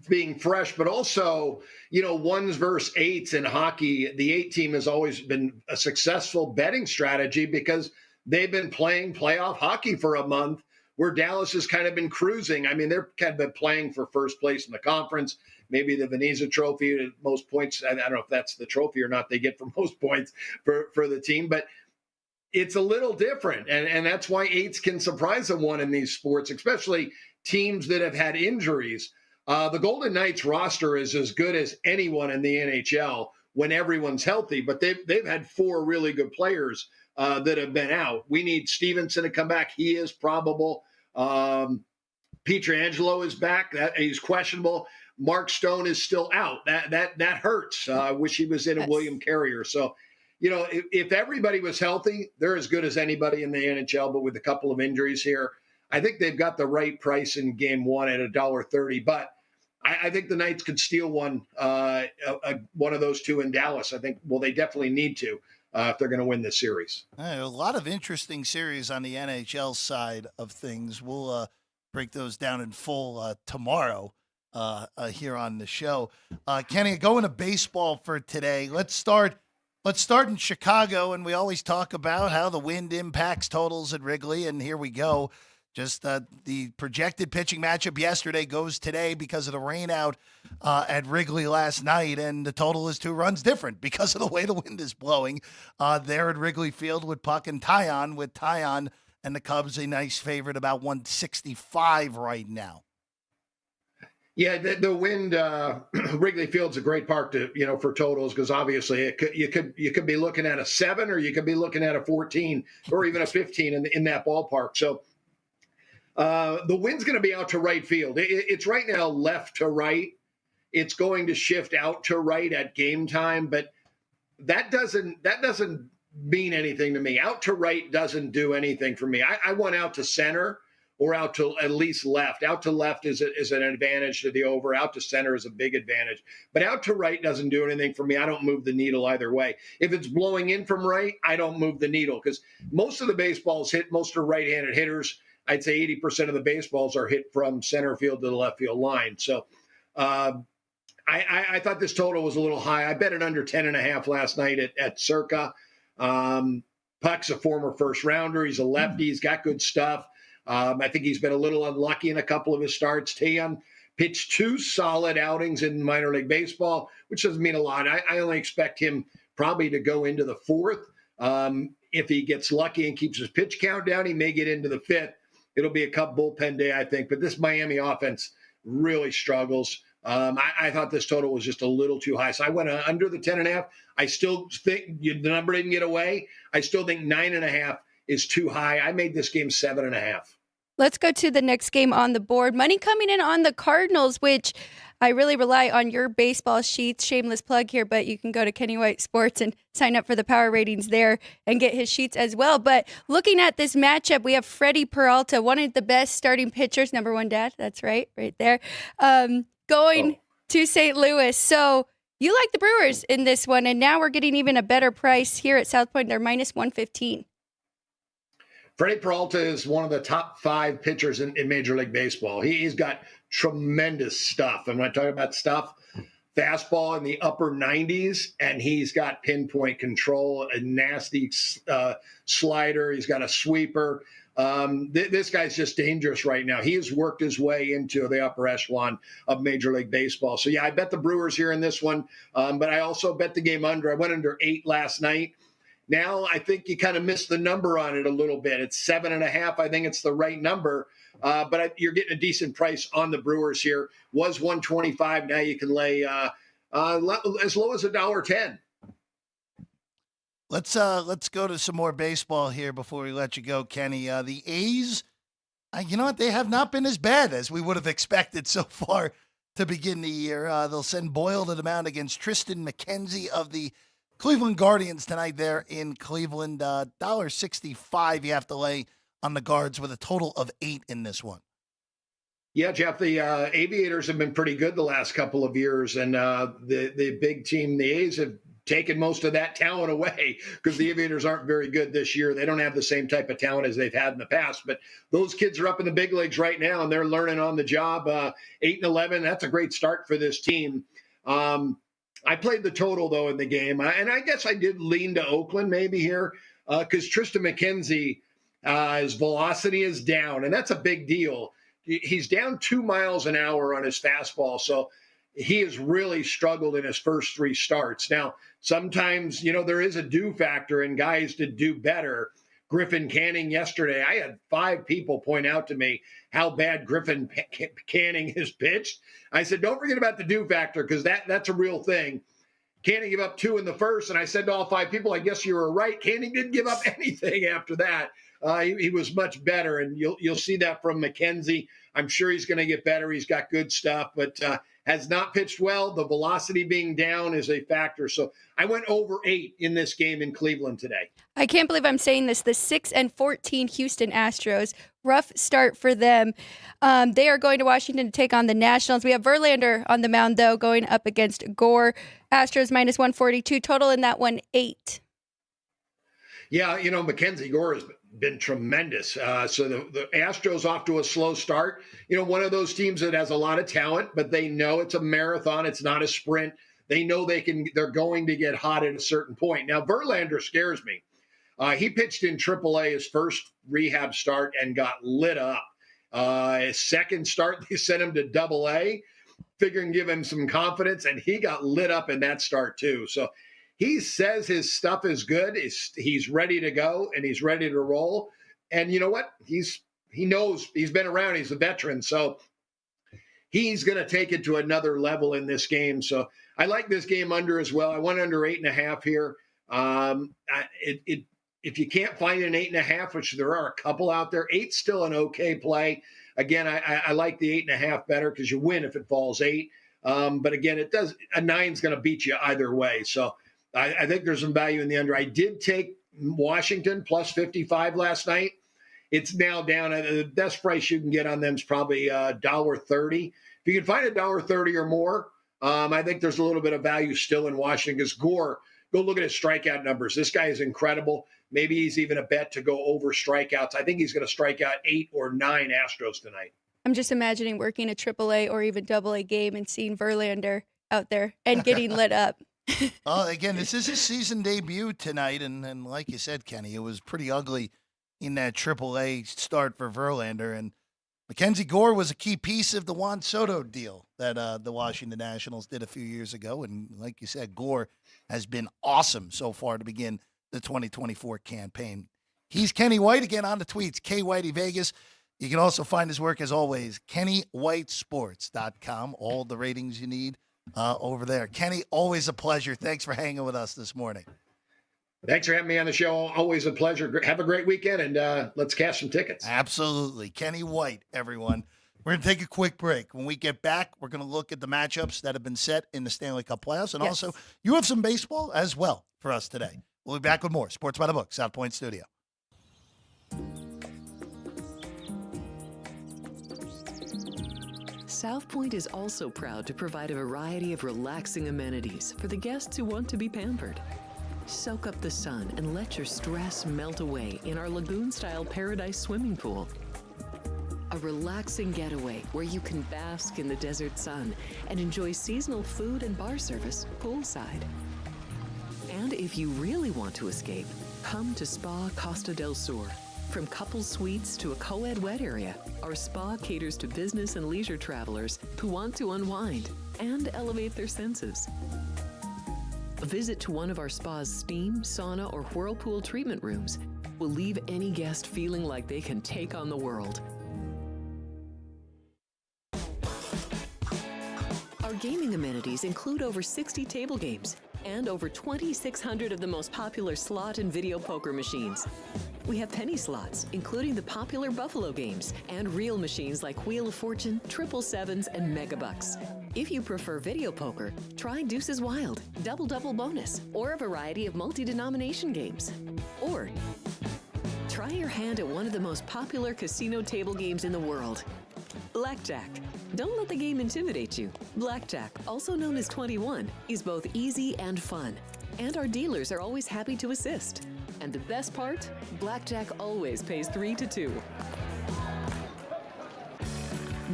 Being fresh, but also, ones versus eights in hockey. The 8 team has always been a successful betting strategy because they've been playing playoff hockey for a month, where Dallas has kind of been cruising. I mean, they're kind of been playing for first place in the conference, maybe the Veneza trophy at most points. I don't know if that's the trophy or not they get for most points for the team, but it's a little different. And that's why eights can surprise someone in these sports, especially teams that have had injuries. The Golden Knights roster is as good as anyone in the NHL when everyone's healthy, but they've had 4 really good players that have been out. We need Stevenson to come back. He is probable. Pietrangelo is back. He's questionable. Mark Stone is still out. That hurts. I wish he was in a William Carrier. So, if everybody was healthy, they're as good as anybody in the NHL. But with a couple of injuries here, I think they've got the right price in game one at $1.30. But I think the Knights could steal one of those 2 in Dallas. I think, they definitely need to. If they're going to win this series. A lot of interesting series on the NHL side of things. We'll break those down in full tomorrow here on the show. Kenny, going to baseball for today. Let's start in Chicago, and we always talk about how the wind impacts totals at Wrigley, and here we go. Just the projected pitching matchup yesterday goes today because of the rain out at Wrigley last night, and the total is 2 runs different because of the way the wind is blowing there at Wrigley Field with Puck and Tyon, with Tyon and the Cubs a nice favorite, about 165 right now. Yeah, the wind, Wrigley Field's a great park to for totals, because obviously you could be looking at a 7, or you could be looking at a 14 or even a 15 in that ballpark. So. The wind's going to be out to right field. It's right now left to right. It's going to shift out to right at game time, but that doesn't mean anything to me. Out to right doesn't do anything for me. I want out to center or out to at least left. Out to left is an advantage to the over. Out to center is a big advantage. But out to right doesn't do anything for me. I don't move the needle either way. If it's blowing in from right, I don't move the needle, because most of the baseballs hit, most are right-handed hitters. I'd say 80% of the baseballs are hit from center field to the left field line. So I thought this total was a little high. I bet it under 10.5 last night at Circa. Puck's a former first rounder. He's a lefty. He's got good stuff. I think he's been a little unlucky in a couple of his starts. Tyon pitched 2 solid outings in minor league baseball, which doesn't mean a lot. I only expect him probably to go into the 4th. If he gets lucky and keeps his pitch count down, he may get into the 5th. It'll be a Cub bullpen day, I think. But this Miami offense really struggles. I thought this total was just a little too high. So I went under the 10.5. I still think the number didn't get away. I still think 9.5 is too high. I made this game 7.5. Let's go to the next game on the board. Money coming in on the Cardinals, which I really rely on your baseball sheets. Shameless plug here, but you can go to Kenny White Sports and sign up for the power ratings there and get his sheets as well. But looking at this matchup, we have Freddie Peralta, one of the best starting pitchers. Number 1 dad, that's right there. Going to St. Louis. So you like the Brewers in this one, and now we're getting even a better price here at South Point. They're minus 115. Freddie Peralta is one of the top 5 pitchers in Major League Baseball. He's got tremendous stuff. And when I talk about stuff, fastball in the upper 90s, and he's got pinpoint control, a nasty slider. He's got a sweeper. This guy's just dangerous right now. He has worked his way into the upper echelon of Major League Baseball. So, yeah, I bet the Brewers here in this one, but I also bet the game under. I went under 8 last night. Now I think you kind of missed the number on it a little bit. It's 7.5. I think it's the right number. But you're getting a decent price on the Brewers here. Was 125. Now you can lay as low as $1.10. Let's go to some more baseball here before we let you go, Kenny. The A's, you know what? They have not been as bad as we would have expected so far to begin the year. They'll send Boyle to the mound against Tristan McKenzie of the Cleveland Guardians tonight there in Cleveland. $1.65 you have to lay on the Guards with a total of 8 in this one. Yeah, Jeff, the Aviators have been pretty good the last couple of years, and the big team, the A's, have taken most of that talent away because the Aviators aren't very good this year. They don't have the same type of talent as they've had in the past, but those kids are up in the big leagues right now, and they're learning on the job. 8-11, that's a great start for this team. I played the total, though, in the game, and I guess I did lean to Oakland maybe here because Tristan McKenzie, his velocity is down, and that's a big deal. He's down 2 miles an hour on his fastball, so he has really struggled in his first 3 starts. Now, sometimes, there is a do factor in guys to do better. Griffin Canning yesterday, I had 5 people point out to me how bad Griffin Canning has pitched. I said, don't forget about the do factor because that's a real thing. Canning gave up 2 in the first, and I said to all 5 people, I guess you were right. Canning didn't give up anything after that. He was much better, and you'll see that from McKenzie. I'm sure he's going to get better. He's got good stuff, but has not pitched well. The velocity being down is a factor. So I went over 8 in this game in Cleveland today. I can't believe I'm saying this. The 6-14 Houston Astros, rough start for them. They are going to Washington to take on the Nationals. We have Verlander on the mound, though, going up against Gore. Astros minus 142. Total in that one, 8. Yeah, Mackenzie Gore has been tremendous. So the Astros off to a slow start. One of those teams that has a lot of talent, but they know it's a marathon. It's not a sprint. They know they're going to get hot at a certain point. Now, Verlander scares me. He pitched in AAA his first rehab start and got lit up. His second start, they sent him to AA, figuring to give him some confidence, and he got lit up in that start too. So he says his stuff is good. He's ready to go, and he's ready to roll. And you know what? He knows he's been around. He's a veteran. So he's going to take it to another level in this game. So I like this game under as well. I went under 8.5 here. If you can't find an 8.5, which there are a couple out there, 8's still an okay play. Again, I like the 8.5 better because you win if it falls 8. But again, a 9's going to beat you either way. So I think there's some value in the under. I did take Washington plus 55 last night. It's now down. The best price you can get on them is probably $1.30. If you can find $1.30 or more, I think there's a little bit of value still in Washington because Gore, go look at his strikeout numbers. This guy is incredible. Maybe he's even a bet to go over strikeouts. I think he's going to strike out 8 or 9 Astros tonight. I'm just imagining working a AAA or even AA game and seeing Verlander out there and getting lit up. Well, again, this is his season debut tonight, and like you said, Kenny, it was pretty ugly in that AAA start for Verlander. And Mackenzie Gore was a key piece of the Juan Soto deal that the Washington Nationals did a few years ago. And like you said, Gore has been awesome so far to begin the 2024 campaign. He's Kenny White again on the tweets, KWhitey Vegas. You can also find his work, as always, KennyWhiteSports.com. All the ratings you need over there. Kenny, always a pleasure. Thanks for hanging with us this morning. Thanks for having me on the show. Always a pleasure. Have a great weekend, and let's cash some tickets. Absolutely. Kenny White, everyone. We're going to take a quick break. When we get back, we're going to look at the matchups that have been set in the Stanley Cup playoffs, and also you have some baseball as well for us today. We'll be back with more Sports by the Book, South Point Studio. South Point is also proud to provide a variety of relaxing amenities for the guests who want to be pampered. Soak up the sun and let your stress melt away in our lagoon-style paradise swimming pool. A relaxing getaway where you can bask in the desert sun and enjoy seasonal food and bar service poolside. And if you really want to escape, come to Spa Costa del Sur. From couple suites to a co-ed wet area, our spa caters to business and leisure travelers who want to unwind and elevate their senses. A visit to one of our spa's steam, sauna, or whirlpool treatment rooms will leave any guest feeling like they can take on the world. Our gaming amenities include over 60 table games and over 2,600 of the most popular slot and video poker machines. We have penny slots, including the popular Buffalo games, and real machines like Wheel of Fortune, Triple Sevens, and Megabucks. If you prefer video poker, try Deuces Wild, Double Double Bonus, or a variety of multi-denomination games. Or try your hand at one of the most popular casino table games in the world, Blackjack. Don't let the game intimidate you. Blackjack, also known as 21, is both easy and fun. And our dealers are always happy to assist. And the best part? Blackjack always pays 3 to 2.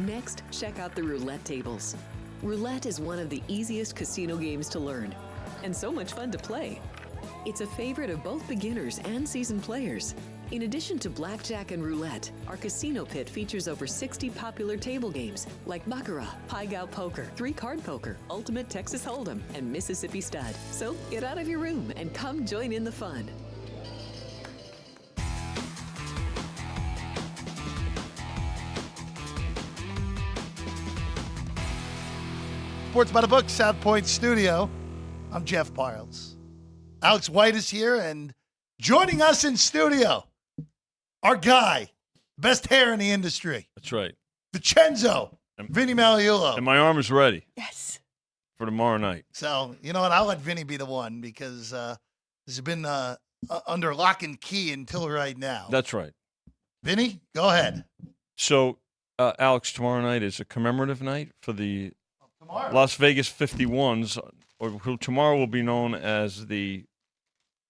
Next, check out the roulette tables. Roulette is one of the easiest casino games to learn, and so much fun to play. It's a favorite of both beginners and seasoned players. In addition to blackjack and roulette, our casino pit features over 60 popular table games like Baccarat, Pai Gow Poker, 3-Card Poker, Ultimate Texas Hold'em, and Mississippi Stud. So get out of your room and come join in the fun. Sports by the Book, South Point Studio. I'm Jeff Parles. Alex White is here, and joining us in studio, our guy, best hair in the industry. That's right. Vincenzo, Vinny Maliulo. And my arm is ready. Yes. For tomorrow night. So, you know what? I'll let Vinny be the one because this has been under lock and key until right now. That's right. Vinny, go ahead. So, Alex, tomorrow night is a commemorative night for the Tomorrow. Las Vegas 51s, or who tomorrow will be known as the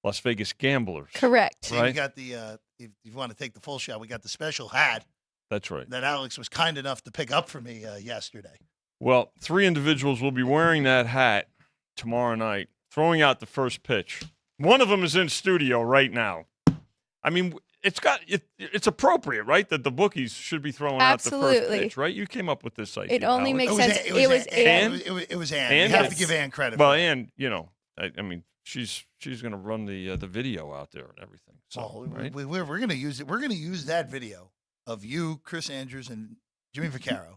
Las Vegas Gamblers. Correct. See, Right? we got the, if you want to take the full shot, we got the special hat That's right. that Alex was kind enough to pick up for me yesterday. Well, 3 individuals will be wearing that hat tomorrow night, throwing out the first pitch. One of them is in studio right now. I mean, it's appropriate, right, that the bookies should be throwing out the first Absolutely. pitch, right? You came up with this idea. It only Alex. makes sense. It was Ann. Ann. It was Ann. Ann You have is- to give Ann credit. Well, for it. and you know, I mean, she's going to run the video out there and everything. So, Well, right? we're going to use it. We're going to use that video of you, Chris Andrews, and Jimmy Vaccaro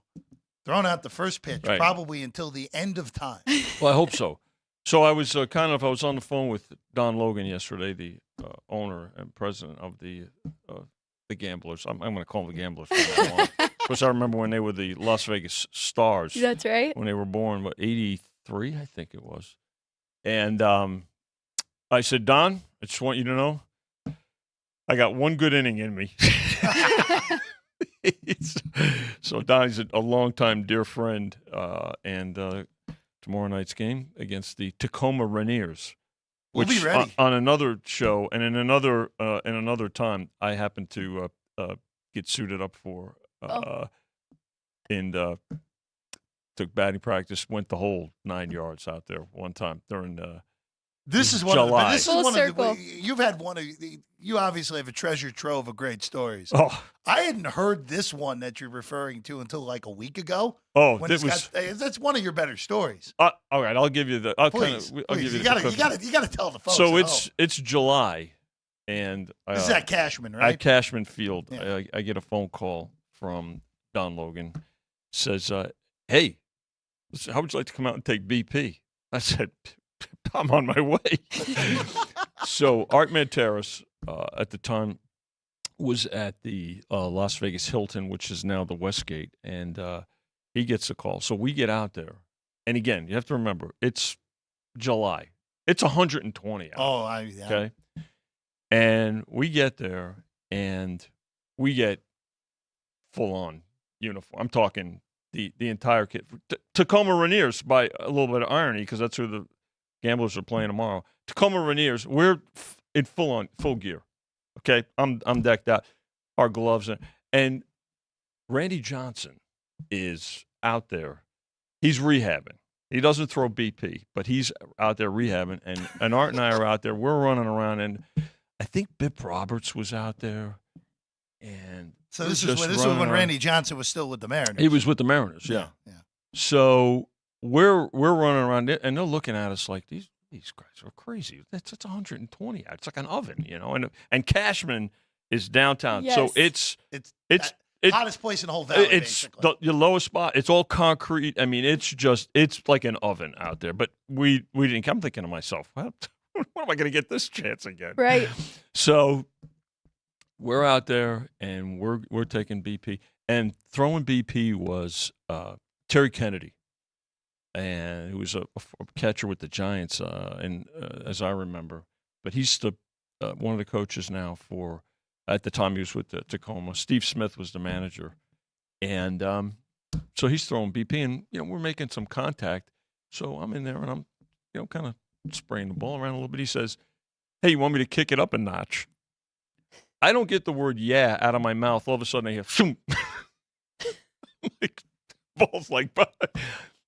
throwing out the first pitch, Right. probably until the end of time. Well, I hope so. So I was I was on the phone with Don Logan yesterday, the owner and president of the Gamblers. I'm going to call them the Gamblers from now on. Of course, I remember when they were the Las Vegas Stars. That's right. When they were born, 83, I think it was. And I said, Don, I just want you to know, I got one good inning in me. So Don's a longtime dear friend, and tomorrow night's game against the Tacoma Rainiers, We'll which be ready. on another show and in another time I happen to get suited up for, and took batting practice, went the whole 9 yards out there one time during. This is July. Full circle. You've had one of you obviously have a treasure trove of great stories. Oh, I hadn't heard this one that you're referring to until like a week ago. that It's was. that's one of your better stories. All right, I'll give you the. I'll Please, I'll please. give You the got cookie. to tell the folks. So at it's July, and home. This is at Cashman, right? at Cashman Field. Yeah. I get a phone call from Don Logan. Says, "Hey, listen, how would you like to come out and take BP?" I said, "I'm on my way." So Art Manteris at the time was at the Las Vegas Hilton, which is now the Westgate, and he gets a call. So we get out there, and again, you have to remember it's July. It's 120 out. Oh, yeah. Okay. And we get there and we get full on uniform. I'm talking the entire kit. Tacoma Rainiers, by a little bit of irony, because that's who the Gamblers are playing tomorrow. Tacoma Rainiers, we're in full gear. Okay. I'm decked out. Our gloves and Randy Johnson is out there. He's rehabbing. He doesn't throw BP, but he's out there rehabbing, and Art and I are out there. We're running around, and I think Bip Roberts was out there. And So we're this just was when running Randy Johnson was still with the Mariners. around. He was with the Mariners, yeah. Yeah. So we're running around, and they're looking at us like, these these guys are crazy. That's 120. It's like an oven, you know. And Cashman is downtown, Yes. so it's hottest place in the whole valley. it's basically. your lowest spot. It's all concrete. I mean, it's like an oven out there. But we didn't. I'm thinking to myself, well, when am I going to get this chance again? Right. So we're out there and we're taking BP, and throwing BP was Terry Kennedy, and he was a catcher with the Giants, as I remember. But he's the one of the coaches now for. At the time, he was with Tacoma. Steve Smith was the manager, and so he's throwing BP, and we're making some contact. So I'm in there, and I'm kind of spraying the ball around a little bit. He says, "Hey, you want me to kick it up a notch?" I don't get the word "yeah" out of my mouth. All of a sudden, I hear "shoom." Ball's like,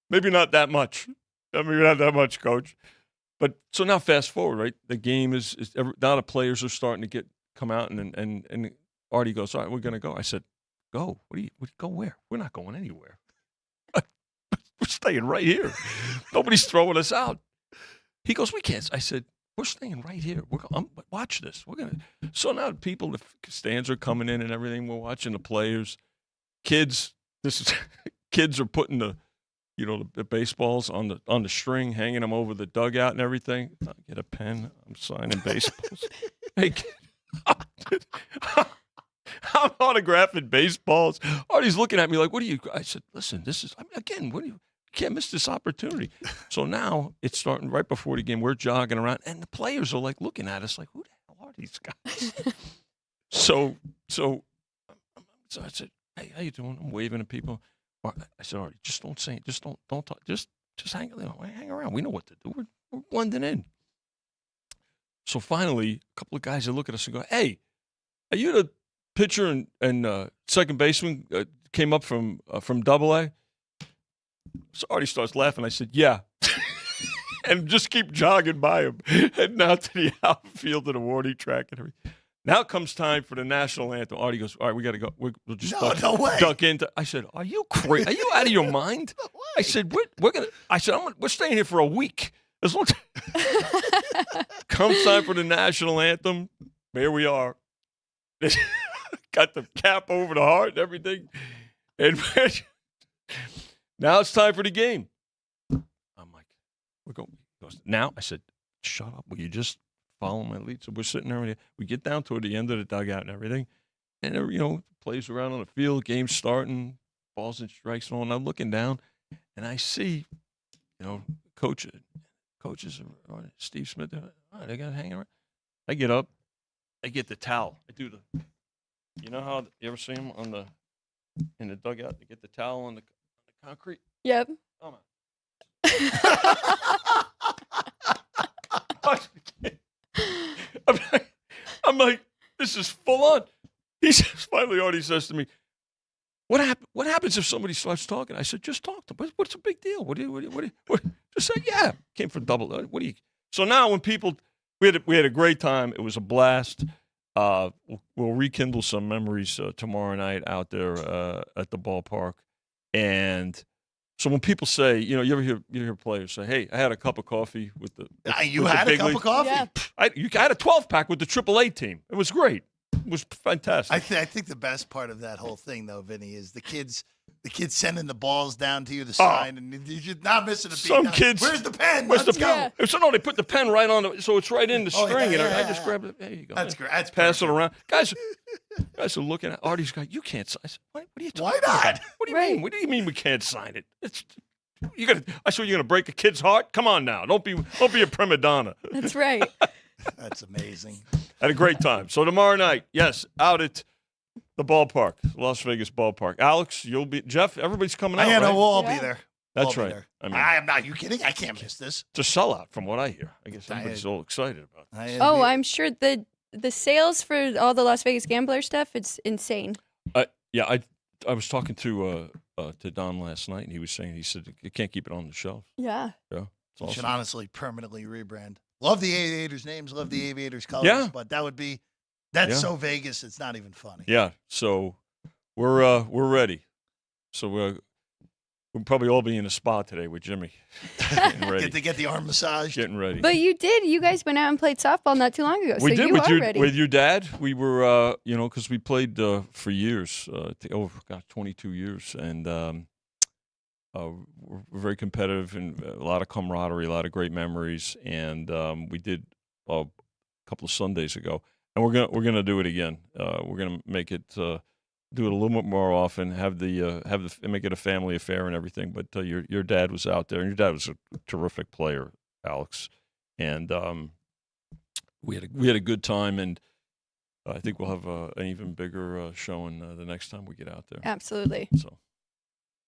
maybe not that much. Maybe not that much, Coach. But so now, fast forward, right? The game is now the players are starting to come out, and Artie goes, "All right, we're going to go." I said, "Go? Go where? We're not going anywhere. We're staying right here. Nobody's throwing us out." He goes, "We can't." I said, "We're staying right here. Watch this. We're going to." So now the stands are coming in and everything. We're watching the players. Kids are putting the baseballs on the string, hanging them over the dugout and everything. I get a pen. I'm signing baseballs. Hey, I'm autographing baseballs. Artie's looking at me like, "What are you?" I said, "Listen, this is again. You can't miss this opportunity." So now it's starting right before the game. We're jogging around, and the players are like looking at us like, "Who the hell are these guys?" So I said, "Hey, how you doing?" I'm waving at people. I said, "Artie, just don't say it. Just don't talk. Just hang around. We know what to do. We're blending in." So finally, a couple of guys that look at us and go, "Hey, are you the pitcher and second baseman came up from AA?" So Artie starts laughing. I said, "Yeah," and just keep jogging by him, heading out to the outfield of the warning track and everything. Now comes time for the national anthem. Artie goes, "All right, we got to go. We'll just duck into." I said, "Are you crazy? Are you out of your mind?" No way. I said, "We're gonna." I said, "We're staying here for a week." As long as comes time for the national anthem, here we are. Got the cap over the heart and everything. And now it's time for the game. I'm like, we're going. He goes, "Now," I said, "Shut up. Will you just follow my lead?" So we're sitting there. And we get down toward the end of the dugout and everything. And, plays around on the field, game's starting, balls and strikes and all. And I'm looking down, and I see, coaches, Steve Smith, they got to hang around. I get up. I get the towel. I do you know how you ever see them in the dugout? They get the towel on the concrete. Yep. Come on. I'm like, this is full on. He says, finally, Artie says to me, What happens if somebody starts talking? I said, just talk to them. What's the big deal? What just say, yeah. Came from double. What do you? So now when people, we had a great time. It was a blast. We'll rekindle some memories tomorrow night out there at the ballpark. And so when people say, you ever hear players say, "Hey, I had a cup of coffee with the." You had a cup of coffee. Yeah. I had a 12-pack with the AAA team. It was great. It was fantastic. I think the best part of that whole thing, though, Vinny, is the kids sending the balls down to you to sign, and you're not missing a beat. Some now, kids. Where's the pen? Where's Let's the go. pen? So no, they put the pen right on the, so it's right in the string, yeah, and I yeah, just yeah. grab it. There you go. That's great. That's pass perfect. it around. Guys are looking at Artie's guy. You can't sign. I said, what are you talking Why not? about? What do you mean? What do you mean we can't sign it? I saw you're gonna break a kid's heart. Come on now, don't be a prima donna. That's right. That's amazing. Had a great time. So tomorrow night, yes, out at the ballpark, Las Vegas ballpark. Alex, you'll be Jeff. Everybody's coming out. No, right? we'll all Yeah. be there. That's We'll all be right. there. I mean, I am not. You kidding? I can't miss this. it's a sellout from what I hear. I guess everybody's all excited about it. Oh, I'm sure the sales for all the Las Vegas Gambler stuff, it's insane. Yeah, I was talking to Don last night, and he said you can't keep it on the shelf. Yeah. Yeah, it's You should awesome. honestly permanently rebrand. Love the Aviators names, love the Aviators colors, Yeah. but that's Yeah. so Vegas, it's not even funny. Yeah, so we're ready. So We'll probably all be in a spa today with Jimmy. Getting ready. Get the arm massage. Getting ready. But you did. You guys went out and played softball not too long ago. We so did you with are ready. with your dad. We were, because we played for years. 22 years, and we're very competitive and a lot of camaraderie, a lot of great memories. And we did a couple of Sundays ago, and we're gonna do it again. We're gonna make it. Do it a little bit more often. Make it a family affair and everything. But your dad was out there, and your dad was a terrific player, Alex. And we had a good time, and I think we'll have an even bigger showing the next time we get out there. Absolutely. So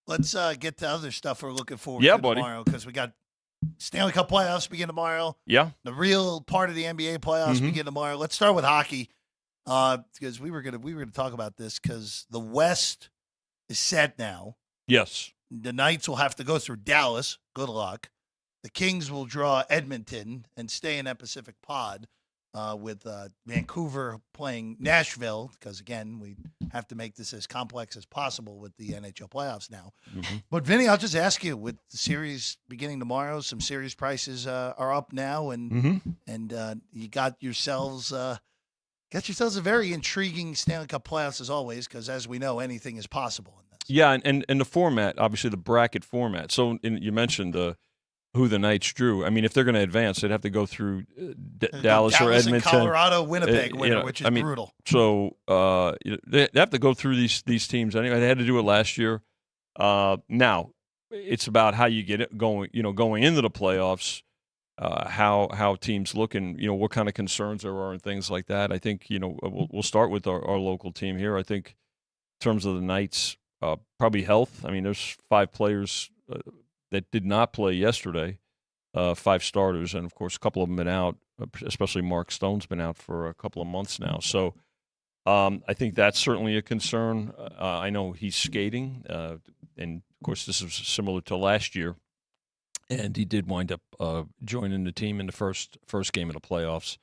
let's get to other stuff we're looking forward Yeah, to buddy. tomorrow, because we got Stanley Cup playoffs begin tomorrow. Yeah. The real part of the NBA playoffs begin tomorrow. Let's start with hockey. Because we were gonna talk about this, because the West is set now. Yes. The Knights will have to go through Dallas. Good luck. The Kings will draw Edmonton and stay in that Pacific Pod, with Vancouver playing Nashville, because again we have to make this as complex as possible with the NHL playoffs now. Mm-hmm. But Vinny, I'll just ask you: with the series beginning tomorrow, some series prices are up now, and you got yourselves. Got yourselves a very intriguing Stanley Cup playoffs as always, because as we know, anything is possible in this. Yeah, and the format, obviously the bracket format. So you mentioned who the Knights drew. I mean, if they're going to advance, they'd have to go through Dallas or Edmonton, and Colorado, Winnipeg winner, which is brutal. So they have to go through these teams anyway. They had to do it last year. Now it's about how you get it going. Going into the playoffs. How teams look, and what kind of concerns there are and things like that. I think we'll start with our local team here. I think in terms of the Knights, probably health. I mean, there's 5 players that did not play yesterday, 5 starters, and of course a couple of them been out. Especially Mark Stone's been out for a couple of months now. So I think that's certainly a concern. I know he's skating, and of course this is similar to last year. And he did wind up joining the team in the first game of the playoffs.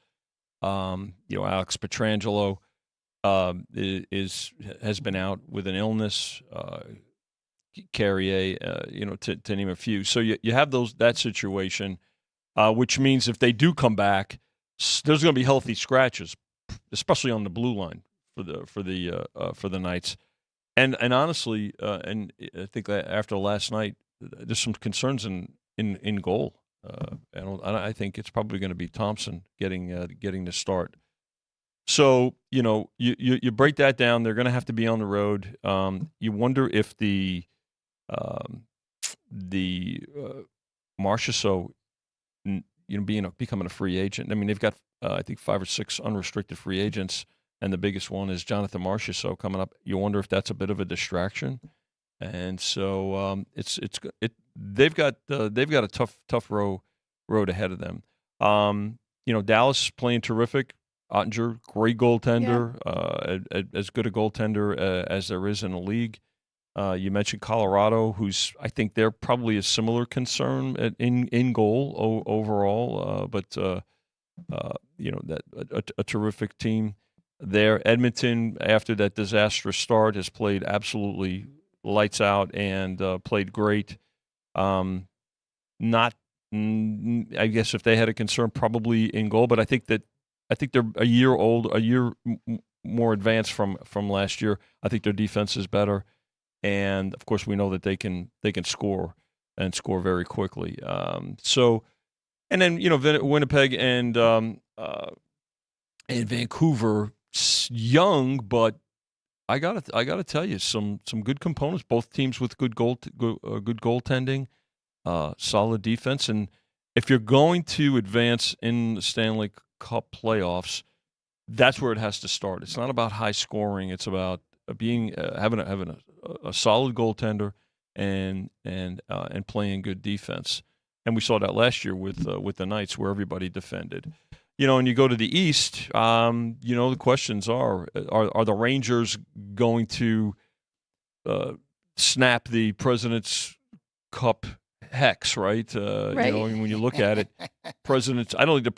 Alex Pietrangelo has been out with an illness. Carrier, to name a few. So you have that situation, which means if they do come back, there's going to be healthy scratches, especially on the blue line for the Knights. And honestly, and I think that after last night, there's some concerns in goal. I think it's probably going to be Thompson getting the start. So you break that down. They're going to have to be on the road. You wonder if the Marchessault, becoming a free agent. I mean, they've got I think 5 or 6 unrestricted free agents, and the biggest one is Jonathan Marchessault coming up. You wonder if that's a bit of a distraction. And so they've got a tough road ahead of them. Dallas playing terrific. Ottinger, great goaltender, as good a goaltender as there is in the league. You mentioned Colorado, who's I think they're probably a similar concern in goal overall, but a terrific team there. Edmonton, after that disastrous start, has played absolutely lights out and played great. I guess if they had a concern, probably in goal, but I think they're a year more advanced from last year. I think their defense is better, and of course we know that they can score and score very quickly. And then Winnipeg and Vancouver, young, but I gotta tell you some good components. Both teams with good goaltending, solid defense, and if you're going to advance in the Stanley Cup playoffs, that's where it has to start. It's not about high scoring. It's about having a solid goaltender and playing good defense. And we saw that last year with the Knights, where everybody defended. And you go to the East. The questions are the Rangers going to snap the President's Cup hex, right? Right. When you look at it, I don't think the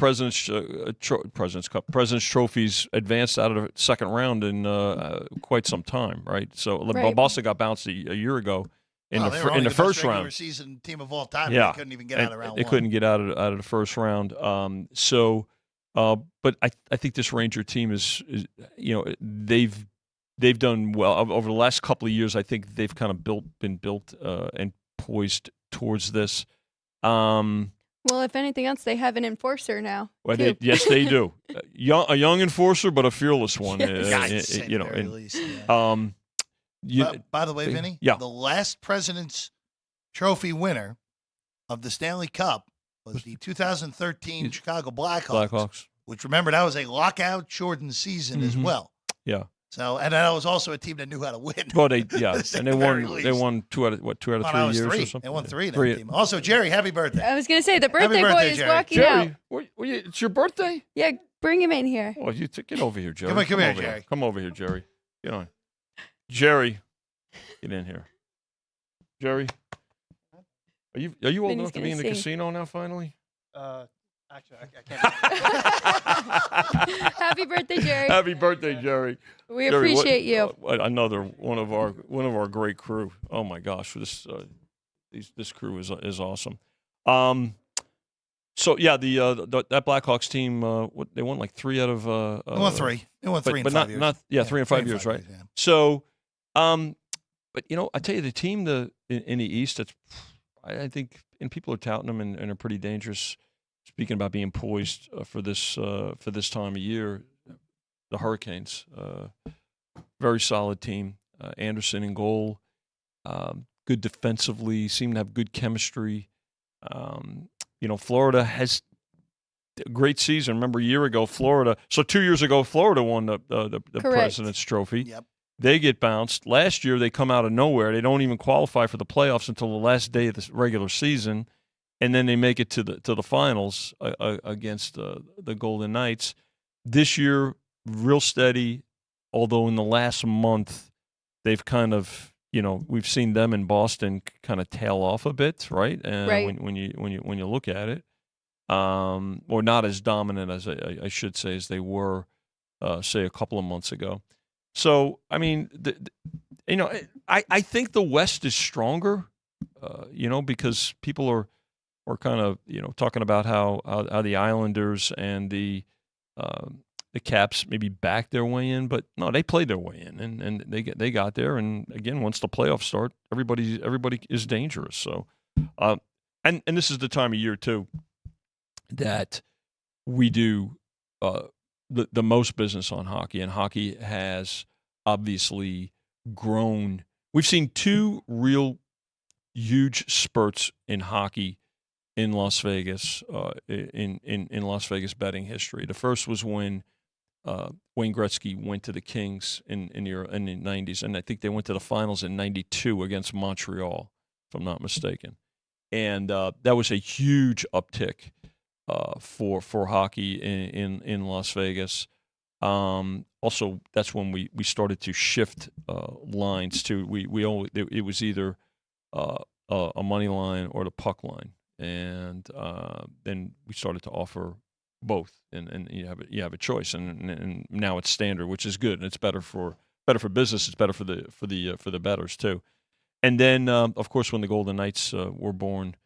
President's Trophy's advanced out of the second round in quite some time, right? So Right. Boston got bounced a year ago in Oh, the they were only in the best first regular round. season team of all time. Yeah, They couldn't even get out of round they one. couldn't get out of the first round. But I think this Ranger team is they've done well over the last couple of years. I think they've kind of been built and poised towards this. Well, if anything else, they have an enforcer now. Well, too. yes, they do. A young enforcer, but a fearless one. Yes. By the way, Vinny, yeah. the last President's Trophy winner of the Stanley Cup was the 2013 Chicago Blackhawks. Which, remember, that was a lockout-shortened season as well. Yeah. So, and that was also a team that knew how to win. Well, and they won two out of 3 years or something. They won 3 in that team. Also, Jerry, happy birthday. I was going to say, the birthday boy birthday, is Jerry. walking out. Jerry, it's your birthday? Yeah, bring him in here. Oh, get over here, Jerry. Come here, Jerry. Come over here, Jerry. Get on. Jerry, get in here. Jerry, are you old Vinny's enough to be in the sing. casino now? Finally. Actually, I can't. Happy birthday, Jerry. Happy birthday, Jerry. We appreciate you. Another one of our great crew. Oh my gosh, this crew is awesome. So yeah, that Blackhawks team, they won like 3 out of. They won 3. They won 3 in 5 years. 3 and 5 years, right? Yeah. So, but I tell you, the team in the East, I think, and people are touting them and are pretty dangerous. Speaking about being poised for this time of year, the Hurricanes, very solid team. Anderson in goal, good defensively, seem to have good chemistry. Florida has a great season. Remember a year ago, Florida. So 2 years ago, Florida won the President's Trophy. Yep. They get bounced. Last year, they come out of nowhere. They don't even qualify for the playoffs until the last day of the regular season. And then they make it to the finals against the Golden Knights. This year, real steady. Although in the last month, they've kind of we've seen them in Boston kind of tail off a bit, right? Right. When you look at it, or not as dominant as I should say as they were, say a couple of months ago. So I mean, I think the West is stronger, because people are kind of talking about how the Islanders and the Caps maybe backed their way in, but no, they played their way in and they got there. And again, once the playoffs start, everybody is dangerous. So, and this is the time of year too that we do the most business on hockey, and hockey has obviously grown. We've seen 2 real huge spurts in hockey in Las Vegas, in Las Vegas betting history. The first was when Wayne Gretzky went to the Kings in the 90s, and I think they went to the finals in 92 against Montreal, if I'm not mistaken. And that was a huge uptick for hockey in Las Vegas. Also, that's when we started to shift lines to it was either a money line or the puck line. And then we started to offer both, and you have a choice, and now it's standard, which is good, and it's better for business. It's better for the bettors too. And then of course when the Golden Knights were born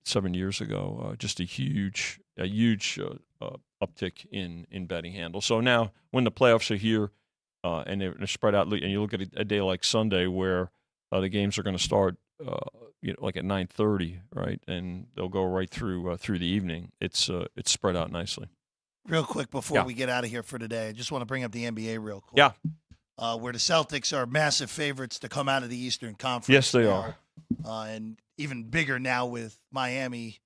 7 years ago, just a huge uptick in betting handle. So now when the playoffs are here and they're spread out, and you look at a day like Sunday where the games are going to start. Like at 9:30, right, and they'll go right through the evening. It's spread out nicely. Real quick before we get out of here for today, I just want to bring up the NBA real quick. Yeah. Where the Celtics are massive favorites to come out of the Eastern Conference. Yes, they now. are. And even bigger now with Miami.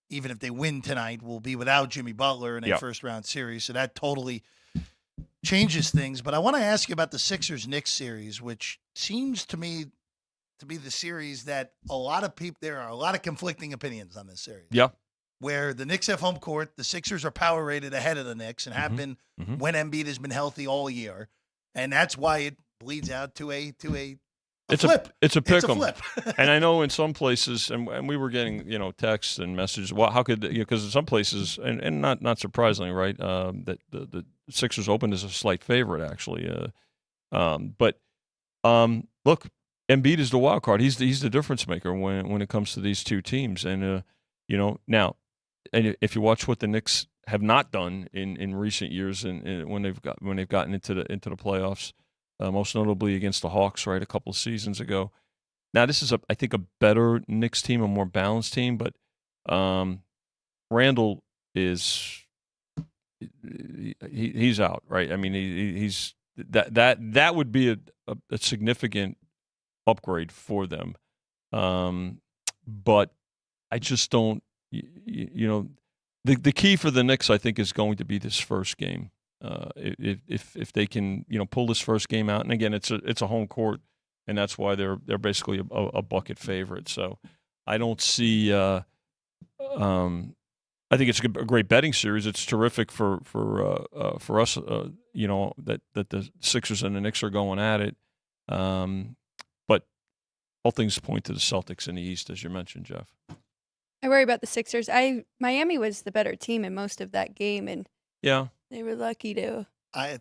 Even if they win tonight, will be without Jimmy Butler in a first-round series. So that totally changes things. But I want to ask you about the Sixers-Knicks series, which seems to me to be the series that there are a lot of conflicting opinions on this series. Yeah. Where the Knicks have home court, the Sixers are power rated ahead of the Knicks and have been when Embiid has been healthy all year. And that's why it bleeds out to a flip. It's a pick 'em. Flip. And I know in some places, and we were getting texts and messages. Well, how could because in some places, and not surprisingly, right, that the Sixers opened as a slight favorite actually. But look, Embiid is the wild card. He's the difference maker when it comes to these two teams. And now, and if you watch what the Knicks have not done in recent years, and when they've gotten into the playoffs, most notably against the Hawks, right, a couple of seasons ago. Now this is I think a better Knicks team, a more balanced team, but Randall is he's out, right? I mean, he's that would be a significant upgrade for them, but I just don't. The key for the Knicks, I think, is going to be this first game. If they can pull this first game out, and again, it's a home court, and that's why they're basically a bucket favorite. So I don't see. I think it's a great betting series. It's terrific for us. That the Sixers and the Knicks are going at it. But all things point to the Celtics in the East, as you mentioned, Jeff. I worry about the Sixers. Miami was the better team in most of that game, and yeah, they were lucky to.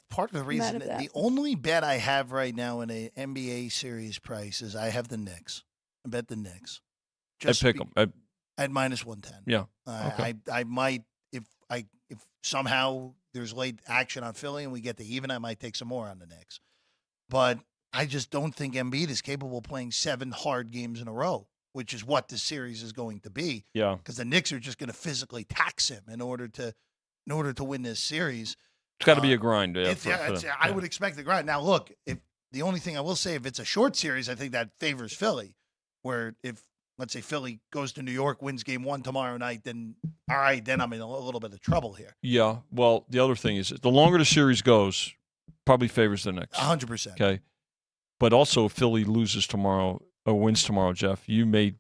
Part of the reason, the only bet I have right now in an NBA series price is I have the Knicks. I bet the Knicks. I pick them at minus 110. Yeah, okay. I might if somehow there's late action on Philly and we get the even, I might take some more on the Knicks. But I just don't think Embiid is capable of playing 7 hard games in a row, which is what this series is going to be. Yeah, because the Knicks are just going to physically tax him in order to win this series. It's got to be a grind. I would expect the grind. Now, look, if the only thing I will say, if it's a short series, I think that favors Philly. Where if let's say Philly goes to New York, wins game 1 tomorrow night, then all right, then I'm in a little bit of trouble here. Yeah. Well, the other thing is the longer the series goes, probably favors the Knicks. 100%. Okay. But also, if Philly loses tomorrow or wins tomorrow, Jeff, you may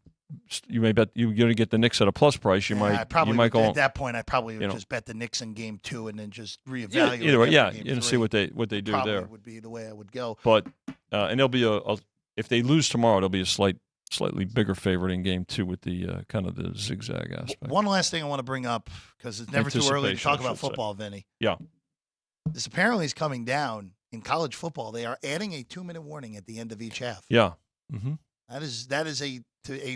bet you're going to get the Knicks at a plus price. You might go at that point. I probably would just bet the Knicks in game 2 and then just reevaluate. Either way, and see what they do probably there. Would be the way I would go. But and there'll be if they lose tomorrow, there'll be a slightly bigger favorite in game 2 with the kind of the zigzag aspect. One last thing I want to bring up because it's never too early to talk about football, Vinny. Yeah, this apparently is coming down in college football. They are adding a 2-minute warning at the end of each half. Yeah. Mm-hmm. That is a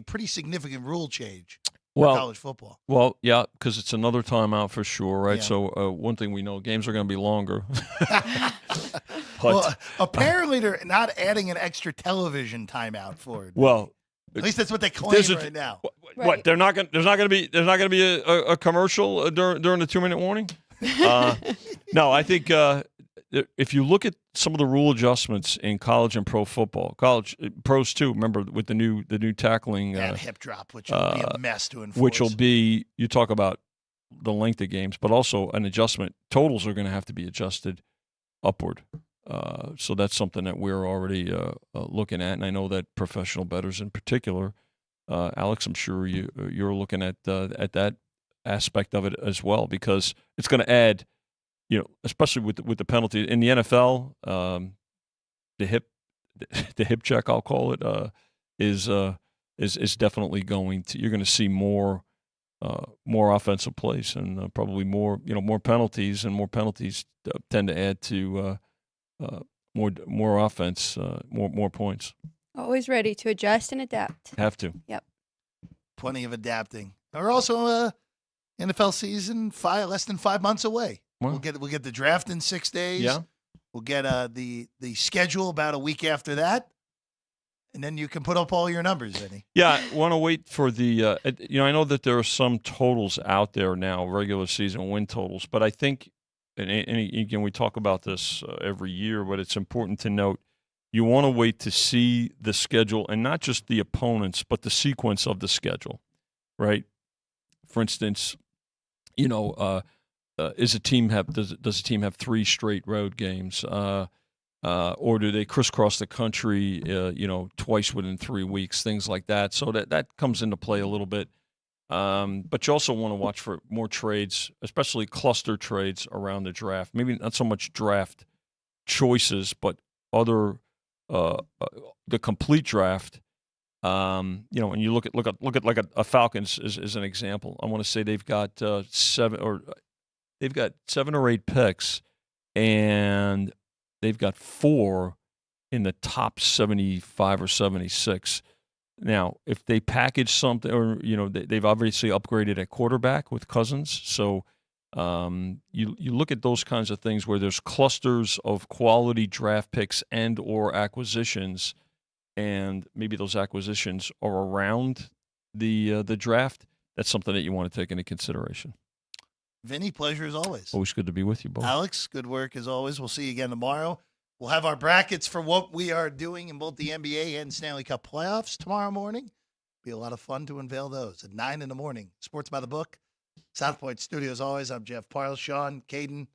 pretty significant rule change for college football. Well, yeah, because it's another timeout for sure, right? Yeah. So one thing we know, games are going to be longer. Well, apparently they're not adding an extra television timeout for it. Well, at least that's what they claim right now. What? Right. There's not going to be a commercial during the 2-minute warning. No, I think if you look at some of the rule adjustments in college and pro football, college pros too. Remember with the new tackling and hip drop, which will be a mess to enforce. Which will be, you talk about the length of games, but also an adjustment. Totals are going to have to be adjusted upward. So that's something that we're already looking at, and I know that professional bettors in particular, Alex, I'm sure you're looking at that aspect of it as well, because it's going to add. Especially with the penalty in the NFL, the hip check, I'll call it, is definitely going to. You're going to see more offensive plays and probably more penalties, and more penalties tend to add to more offense, more points. Always ready to adjust and adapt. Have to. Yep. Plenty of adapting. We're also NFL season less than 5 months away. Wow. We'll get the draft in 6 days. Yeah. We'll get the schedule about a week after that, and then you can put up all your numbers, Vinny. Yeah, I want to wait for the. I know that there are some totals out there now, regular season win totals, but I think, and again, we talk about this every year, but it's important to note you want to wait to see the schedule, and not just the opponents, but the sequence of the schedule, right? For instance, does a team have 3 straight road games, or do they crisscross the country, twice within 3 weeks, things like that? So that comes into play a little bit. But you also want to watch for more trades, especially cluster trades around the draft. Maybe not so much draft choices, but other the complete draft. And you look at like a Falcons as an example. I want to say they've got 7 or 8 picks, and they've got 4 in the top 75 or 76. Now, if they package something, or they've obviously upgraded at quarterback with Cousins, so you look at those kinds of things where there's clusters of quality draft picks and or acquisitions, and maybe those acquisitions are around the draft. That's something that you want to take into consideration. Vinny, pleasure as always. Always good to be with you, both. Alex, good work as always. We'll see you again tomorrow. We'll have our brackets for what we are doing in both the NBA and Stanley Cup playoffs tomorrow morning. Be a lot of fun to unveil those at 9 in the morning. Sports by the Book. South Point Studio, as always. I'm Jeff Parles. Sean, Caden,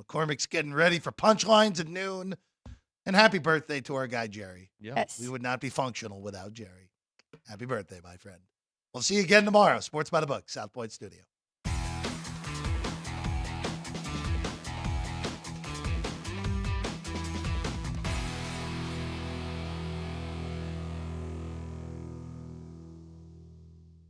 McCormick's getting ready for punchlines at noon. And happy birthday to our guy, Jerry. Yes. We would not be functional without Jerry. Happy birthday, my friend. We'll see you again tomorrow. Sports by the Book, South Point Studio.